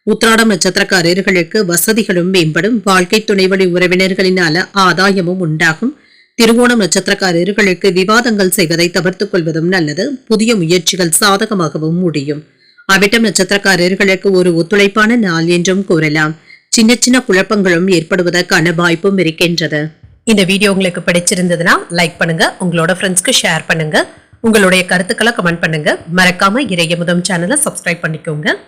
உத்திராடம் நட்சத்திரக்காரர்களுக்கு வசதிகளும் மேம்படும். வாழ்க்கை துணைவழி உறவினர்களினால ஆதாயமும் உண்டாகும். திருவோணம் நட்சத்திரக்காரர்களுக்கு விவாதங்கள் செய்வதை தவிர்த்துக் கொள்வதும் நல்லது. புதிய முயற்சிகள் சாதகமாகவும் முடியும். அவிட்டம் நட்சத்திரக்காரர்களுக்கு ஒரு ஒத்துழைப்பான நாள் என்றும் கூறலாம். சின்ன சின்ன குழப்பங்களும் ஏற்படுவதற்கான வாய்ப்பும் இருக்கின்றது. இந்த வீடியோ உங்களுக்கு பிடிச்சிருந்ததுன்னா லைக் பண்ணுங்க, உங்களோட ஃப்ரெண்ட்ஸ்க்கு ஷேர் பண்ணுங்க, உங்களுடைய கருத்துக்களை கமெண்ட் பண்ணுங்க. மறக்காம இறையமுதம் சேனலை சப்ஸ்கிரைப் பண்ணிக்கோங்க.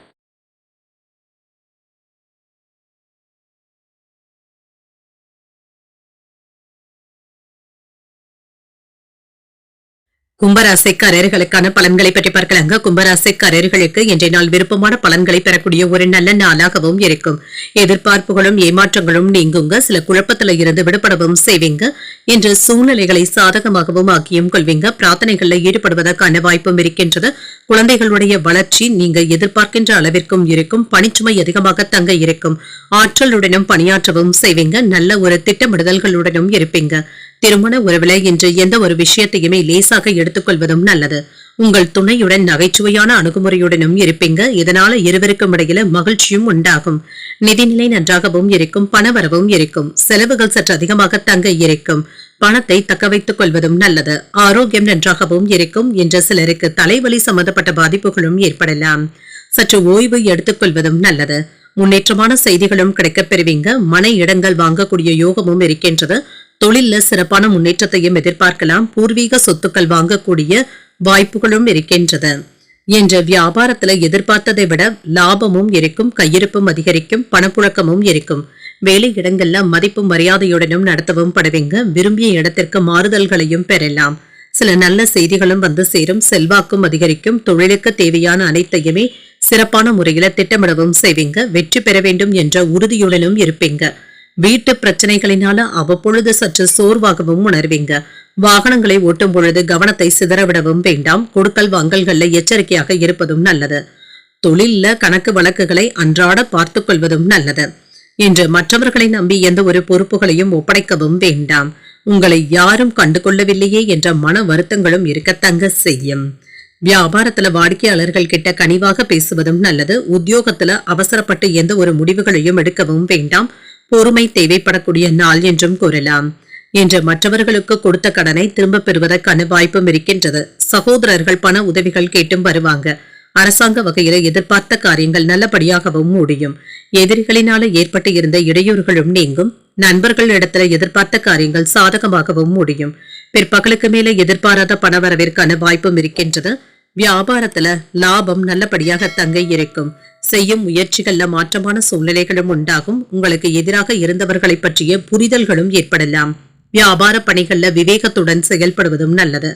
கும்பராசிக்காரர்களுக்கான பலன்களை பற்றி பார்க்கலாங்க. கும்பராசிக்காரர்களுக்கு இன்றைய நாள் விருப்பமான பலன்களை பெறக்கூடிய ஒரு நல்ல நாளாகவும் இருக்கும். எதிர்பார்ப்புகளும் ஏமாற்றங்களும் நீங்குங்க. சில குழப்பத்துல இருந்து விடுபடவும் செய்வீங்க. இன்று சூழ்நிலைகளை சாதகமாகவும் ஆக்கியும் கொள்வீங்க. பிரார்த்தனைகள்ல ஈடுபடுவதற்கான வாய்ப்பும் இருக்கின்றது. குழந்தைகளுடைய வளர்ச்சி நீங்க எதிர்பார்க்கின்ற அளவிற்கும் இருக்கும். பணிச்சுமை அதிகமாக தங்க இருக்கும். ஆற்றலுடனும் பணியாற்றவும் செய்வீங்க. நல்ல ஒரு திட்டமிடுதல்களுடனும் இருப்பீங்க. திருமண உறவுல இன்று எந்த ஒரு விஷயத்தையுமே லேசாக எடுத்துக்கொள்வதும் நல்லது. உங்கள் துணையுடன் நகைச்சுவையான அணுகுமுறையுடனும் இருப்பீங்க. இதனால இருவருக்கும் இடையில மகிழ்ச்சியும் உண்டாகும். நிதிநிலை நன்றாகவும் இருக்கும். பணவரவும் இருக்கும். செலவுகள் சற்று அதிகமாக தங்க இருக்கும். பணத்தை தக்க வைத்துக் கொள்வதும் நல்லது. ஆரோக்கியம் நன்றாகவும் இருக்கும். என்ற சிலருக்கு தலைவலி சம்பந்தப்பட்ட பாதிப்புகளும் ஏற்படலாம். சற்று ஓய்வு எடுத்துக் கொள்வதும் நல்லது. முன்னேற்றமான செய்திகளும் கிடைக்கப் பெறுவீங்க. மன இடங்கள் வாங்கக்கூடிய யோகமும் இருக்கின்றது. தொழில்ல சிறப்பான முன்னேற்றத்தையும் எதிர்பார்க்கலாம். பூர்வீக சொத்துக்கள் வாங்கக்கூடிய வாய்ப்புகளும் இருக்கின்றது. என்ற வியாபாரத்துல எதிர்பார்த்ததை விட லாபமும் இருக்கும். கையிருப்பும் அதிகரிக்கும். பணப்புழக்கமும் இருக்கும். வேலை இடங்கள்ல மதிப்பும் மரியாதையுடனும் நடத்தவும் படுவீங்க. விரும்பிய இடத்திற்கு மாறுதல்களையும் பெறலாம். சில நல்ல செய்திகளும் வந்து சேரும். செல்வாக்கும் அதிகரிக்கும். தொழிலுக்கு தேவையான அனைத்தையுமே சிறப்பான முறையில திட்டமிடவும் செய்வீங்க. வெற்றி பெற வேண்டும் என்ற உறுதியுடனும் இருப்பீங்க. வீட்டு பிரச்சனைகளினால அவ்வப்பொழுது சற்று சோர்வாகவும் உணர்வீங்க. வாகனங்களை ஓட்டும் பொழுது கவனத்தை சிதறவிடவும் வேண்டாம். கொடுக்கல் வாங்கல்கள்ல எச்சரிக்கையாக இருப்பதும் நல்லது. தொழில்ல கணக்கு வழக்குகளை அன்றாட பார்த்துக் கொள்வதும் நல்லது. இன்று மற்றவர்களை நம்பி எந்த ஒரு பொறுப்புகளையும் ஒப்படைக்கவும் வேண்டாம். உங்களை யாரும் கண்டுகொள்ளவில்லையே என்ற மன வருத்தங்களும் இருக்கத்தங்க செய்யும். வியாபாரத்துல வாடிக்கையாளர்கள் கிட்ட கனிவாக பேசுவதும் நல்லது. உத்தியோகத்துல அவசரப்பட்டு எந்த ஒரு முடிவுகளையும் எடுக்கவும் வேண்டாம். பொறுமை தேவைப்படக்கூடிய நாள் என்றும் கூறலாம். என்று மற்றவர்களுக்கு கொடுத்த கடனை திரும்ப பெறுவதற்கான வாய்ப்பும் இருக்கின்றது. சகோதரர்கள் பண உதவிகள் கேட்டும் வருவாங்க. அரசாங்க வகையில எதிர்பார்த்த காரியங்கள் நல்லபடியாகவும் முடியும். எதிரிகளினால ஏற்பட்டு இருந்த இடையூறுகளும் நீங்கும். நண்பர்கள் இடத்துல எதிர்பார்த்த காரியங்கள் சாதகமாகவும் முடியும். பிற்பகலுக்கு மேல எதிர்பாராத பணவரவிற்கான வாய்ப்பும் இருக்கின்றது. வியாபாரத்துல லாபம் நல்லபடியாக தங்க இருக்கும். செய்யும் முயற்சிகள்ல மாற்றமான சூழ்நிலைகளும் உண்டாகும். உங்களுக்கு எதிராக இருந்தவர்களை பற்றிய புரிதல்களும் ஏற்படலாம். வியாபார பணிகள்ல விவேகத்துடன் செயல்படுவதும் நல்லது.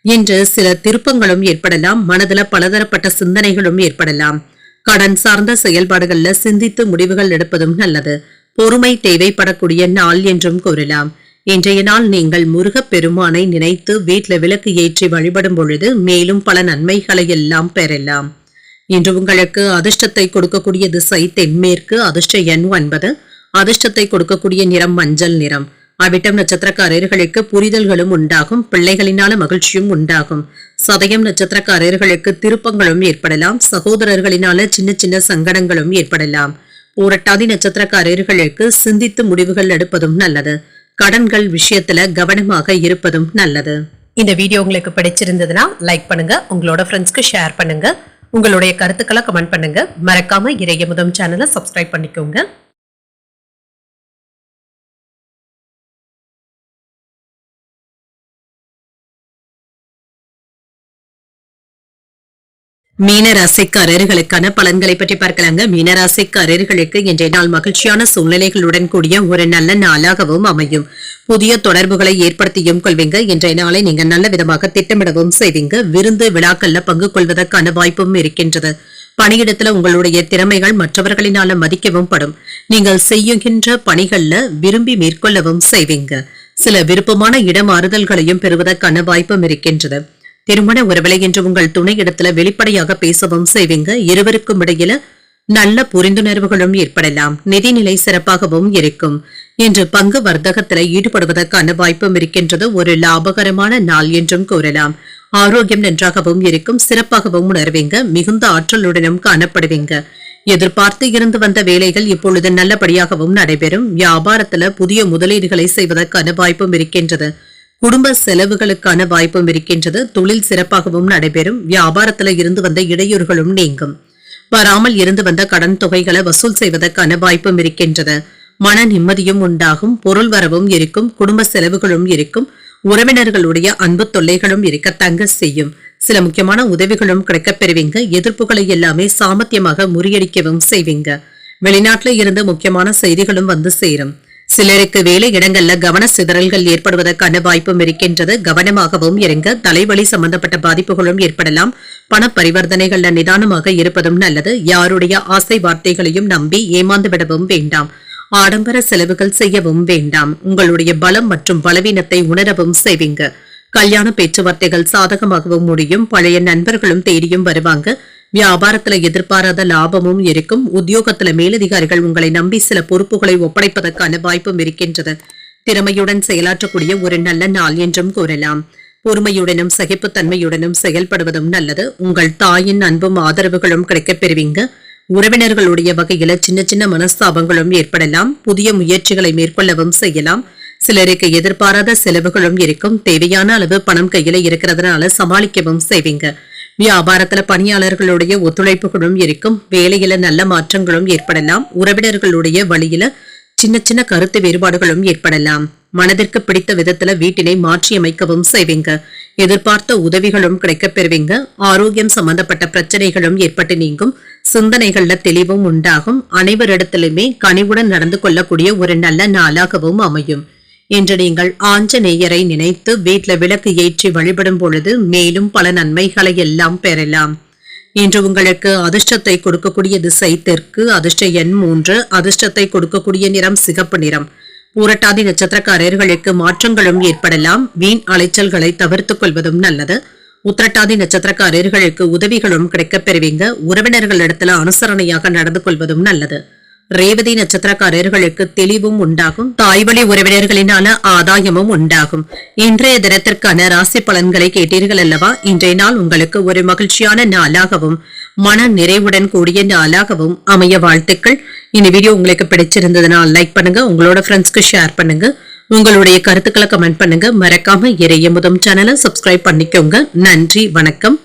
இன்று சில திருப்பங்களும் ஏற்படலாம். மனதுல பலதரப்பட்ட சிந்தனைகளும் ஏற்படலாம். கடன் சார்ந்த செயல்பாடுகள்ல சிந்தித்து முடிவுகள் எடுப்பதும் நல்லது. பொறுமை தேவைப்படக்கூடிய நாள் என்றும் கூறலாம். இன்றைய நாள் நீங்கள் முருகப் பெருமானை நினைத்து வீட்ல விளக்கு ஏற்றி வழிபடும் பொழுது மேலும் பல நன்மைகளை எல்லாம் பெறலாம். இன்று உங்களுக்கு அதிர்ஷ்டத்தை கொடுக்கக்கூடிய திசை தென்மேற்கு, அதிர்ஷ்ட எண் 9, அதிர்ஷ்டத்தை கொடுக்கக்கூடிய நிறம் மஞ்சள் நிறம். அவிட்டம் நட்சத்திரக்காரர்களுக்கு புரிதல்களும் உண்டாகும். பிள்ளைகளினால மகிழ்ச்சியும் உண்டாகும். சதயம் நட்சத்திரக்காரர்களுக்கு திருப்பங்களும் ஏற்படலாம். சகோதரர்களினால சின்ன சின்ன சங்கடங்களும் ஏற்படலாம். பூரட்டாதி நட்சத்திரக்காரர்களுக்கு சிந்தித்து முடிவுகள் எடுப்பதும் நல்லது. கடன்கள் விஷயத்துல கவனமாக இருப்பதும் நல்லது. இந்த வீடியோ உங்களுக்கு பிடிச்சிருந்ததுன்னா லைக் பண்ணுங்க, உங்களோட ஃப்ரெண்ட்ஸ்க்கு ஷேர் பண்ணுங்க, உங்களுடைய கருத்துக்களை கமெண்ட் பண்ணுங்க. மறக்காம இறையமுதம் சேனலை சப்ஸ்கிரைப் பண்ணிக்கோங்க. மீனராசிக்காரர்களுக்கான பலன்களை பற்றி பார்க்கலாங்க. மீனராசிக்காரர்களுக்கு இன்றைய நாள் மகிழ்ச்சியான சூழ்நிலைகளுடன் கூடிய ஒரு நல்ல நாளாகவும் அமையும். புதிய தொடர்புகளை ஏற்படுத்தியும் கொள்வீங்க. இன்றைய நாளை நீங்க நல்ல விதமாக திட்டமிடவும் செய்வீங்க. விருந்து விழாக்கள்ல பங்கு கொள்வதற்கான வாய்ப்பும் இருக்கின்றது. பணியிடத்துல உங்களுடைய திறமைகள் மற்றவர்களினால மதிக்கவும் படும். நீங்கள் செய்யுகின்ற பணிகள்ல விரும்பி மேற்கொள்ளவும் செய்வீங்க. சில விருப்பமான இடமாறுதல்களையும் பெறுவதற்கான வாய்ப்பும் இருக்கின்றது. திருமண உறவிலை என்று உங்கள் துணை இடத்துல வெளிப்படையாக பேசவும் செய்வீங்க. இருவருக்கும் இடையில நல்ல புரிந்துணர்வுகளும் ஏற்படலாம். நிதிநிலை சிறப்பாகவும் இருக்கும். இன்று பங்கு வர்த்தகத்துல ஈடுபடுவதற்கான வாய்ப்பும் இருக்கின்றது. ஒரு லாபகரமான நாள் என்றும் கூறலாம். ஆரோக்கியம் நன்றாகவும் இருக்கும். சிறப்பாகவும் உணர்வீங்க. மிகுந்த ஆற்றலுடனும் காணப்படுவீங்க. எதிர்பார்த்து இருந்து வந்த வேலைகள் இப்பொழுது நல்லபடியாகவும் நடைபெறும். வியாபாரத்துல புதிய முதலீடுகளை செய்வதற்கான வாய்ப்பும் இருக்கின்றது. குடும்ப செலவுகளுக்கான வாய்ப்பும் இருக்கின்றது. தொழில் சிறப்பாகவும் நடைபெறும். வியாபாரத்துல இருந்து வந்த இடையூறுகளும் நீங்கும். வராமல் இருந்து வந்த கடன் தொகைகளை வசூல் செய்வதற்கான வாய்ப்பும் இருக்கின்றது. மன நிம்மதியும் உண்டாகும். பொருள் வரவும் இருக்கும். குடும்ப செலவுகளும் இருக்கும். உறவினர்களுடைய அன்பு தொல்லைகளும் இருக்க தங்க செய்யும். சில முக்கியமான உதவிகளும் கிடைக்கப் பெறுவீங்க. எதிர்ப்புகளை எல்லாமே சாமர்த்தியமாக முறியடிக்கவும் செய்வீங்க. வெளிநாட்டுல இருந்து முக்கியமான செய்திகளும் வந்து சேரும். சிலருக்கு வேலை இடங்கள்ல கவன சிதறல்கள் ஏற்படுவதற்கான வாய்ப்பும் இருக்கின்றது. கவனமாகவும் இருங்க. தலைவலி சம்பந்தப்பட்ட பாதிப்புகளும் ஏற்படலாம். பண பரிவர்த்தனைகள்ல நிதானமாக இருப்பதும் நல்லது. யாருடைய ஆசை வார்த்தைகளையும் நம்பி ஏமாந்து விடவும் வேண்டாம். ஆடம்பர செலவுகள் செய்யவும் வேண்டாம். உங்களுடைய பலம் மற்றும் பலவீனத்தை உணரவும் செய்வீங்க. கல்யாண பேச்சுவார்த்தைகள் சாதகமாகவும் முடியும். பழைய நண்பர்களும் தேடியும் வருவாங்க. வியாபாரத்துல எதிர்பாராத லாபமும் இருக்கும். உத்தியோகத்துல மேலதிகாரிகள் உங்களை நம்பி சில பொறுப்புகளை ஒப்படைப்பதற்கான வாய்ப்பும் இருக்கின்றது. திறமையுடன் செயலாற்றக்கூடிய ஒரு நல்ல நாள் என்றும் கூறலாம். பொறுமையுடனும் சகிப்புத்தன்மையுடனும் செயல்படுவதும் நல்லது. உங்கள் தாயின் அன்பும் ஆதரவுகளும் கிடைக்கப் பெறுவீங்க. உறவினர்களுடைய வகையில சின்ன சின்ன மனஸ்தாபங்களும் ஏற்படலாம். புதிய முயற்சிகளை மேற்கொள்ளவும் செய்யலாம். சிலருக்கு எதிர்பாராத செலவுகளும் இருக்கும். தேவையான அளவு பணம் கையில இருக்கிறதுனால சமாளிக்கவும் செய்வீங்க. வியாபாரத்துல பணியாளர்களுடைய ஒத்துழைப்புகளும் இருக்கும். வேலையில நல்ல மாற்றங்களும் ஏற்படலாம். உறவினர்களுடைய வழியில சின்ன சின்ன கருத்து வேறுபாடுகளும் ஏற்படலாம். மனதிற்கு பிடித்த விதத்துல வீட்டினை மாற்றியமைக்கவும் செய்வீங்க. எதிர்பார்த்த உதவிகளும் கிடைக்கப் பெறுவீங்க. ஆரோக்கியம் சம்பந்தப்பட்ட பிரச்சனைகளும் ஏற்பட்டு நீங்கும். சிந்தனைகள்ல தெளிவும் உண்டாகும். அனைவரிடத்திலுமே கனிவுடன் நடந்து கொள்ளக்கூடிய ஒரு நல்ல நாளாகவும் அமையும். இன்று நீங்கள் ஆஞ்சநேயரை நினைத்து வீட்ல விளக்கு ஏற்றி வழிபடும் பொழுது மேலும் பல நன்மைகளை எல்லாம் பெறலாம். இன்று உங்களுக்கு அதிர்ஷ்டத்தை கொடுக்கக்கூடிய திசை தெற்கு. அதிர்ஷ்ட எண் 3. அதிர்ஷ்டத்தை கொடுக்கக்கூடிய நிறம் சிகப்பு நிறம். பூரட்டாதி நட்சத்திரக்காரர்களுக்கு மாற்றங்களும் ஏற்படலாம். வீண் அலைச்சல்களை தவிர்த்துக் கொள்வதும் நல்லது. உத்திரட்டாதி நட்சத்திரக்காரர்களுக்கு உதவிகளும் கிடைக்கப் பெறுவீங்க. உறவினர்களிடத்துல அனுசரணையாக நடந்து கொள்வதும் நல்லது. ரேவதி நட்சத்திரக்காரர்களுக்கு தெளிவும் உண்டாகும். தாய்வழி உறவினர்களினால ஆதாயமும் உண்டாகும். இன்றைய தினத்திற்கான ராசி பலன்களை கேட்டீர்கள் அல்லவா? இன்றைய நாள் உங்களுக்கு ஒரு மகிழ்ச்சியான நாளாகவும் மன நிறைவுடன் கூடிய நாளாகவும் அமைய வாழ்த்துக்கள். இந்த வீடியோ உங்களுக்கு பிடிச்சிருந்ததுனால் லைக் பண்ணுங்க. உங்களோட ஃப்ரெண்ட்ஸ்க்கு ஷேர் பண்ணுங்க. உங்களுடைய கருத்துக்களை கமெண்ட் பண்ணுங்க. மறக்காம இறையமுதம் சேனலை சப்ஸ்கிரைப் பண்ணிக்கோங்க. நன்றி, வணக்கம்.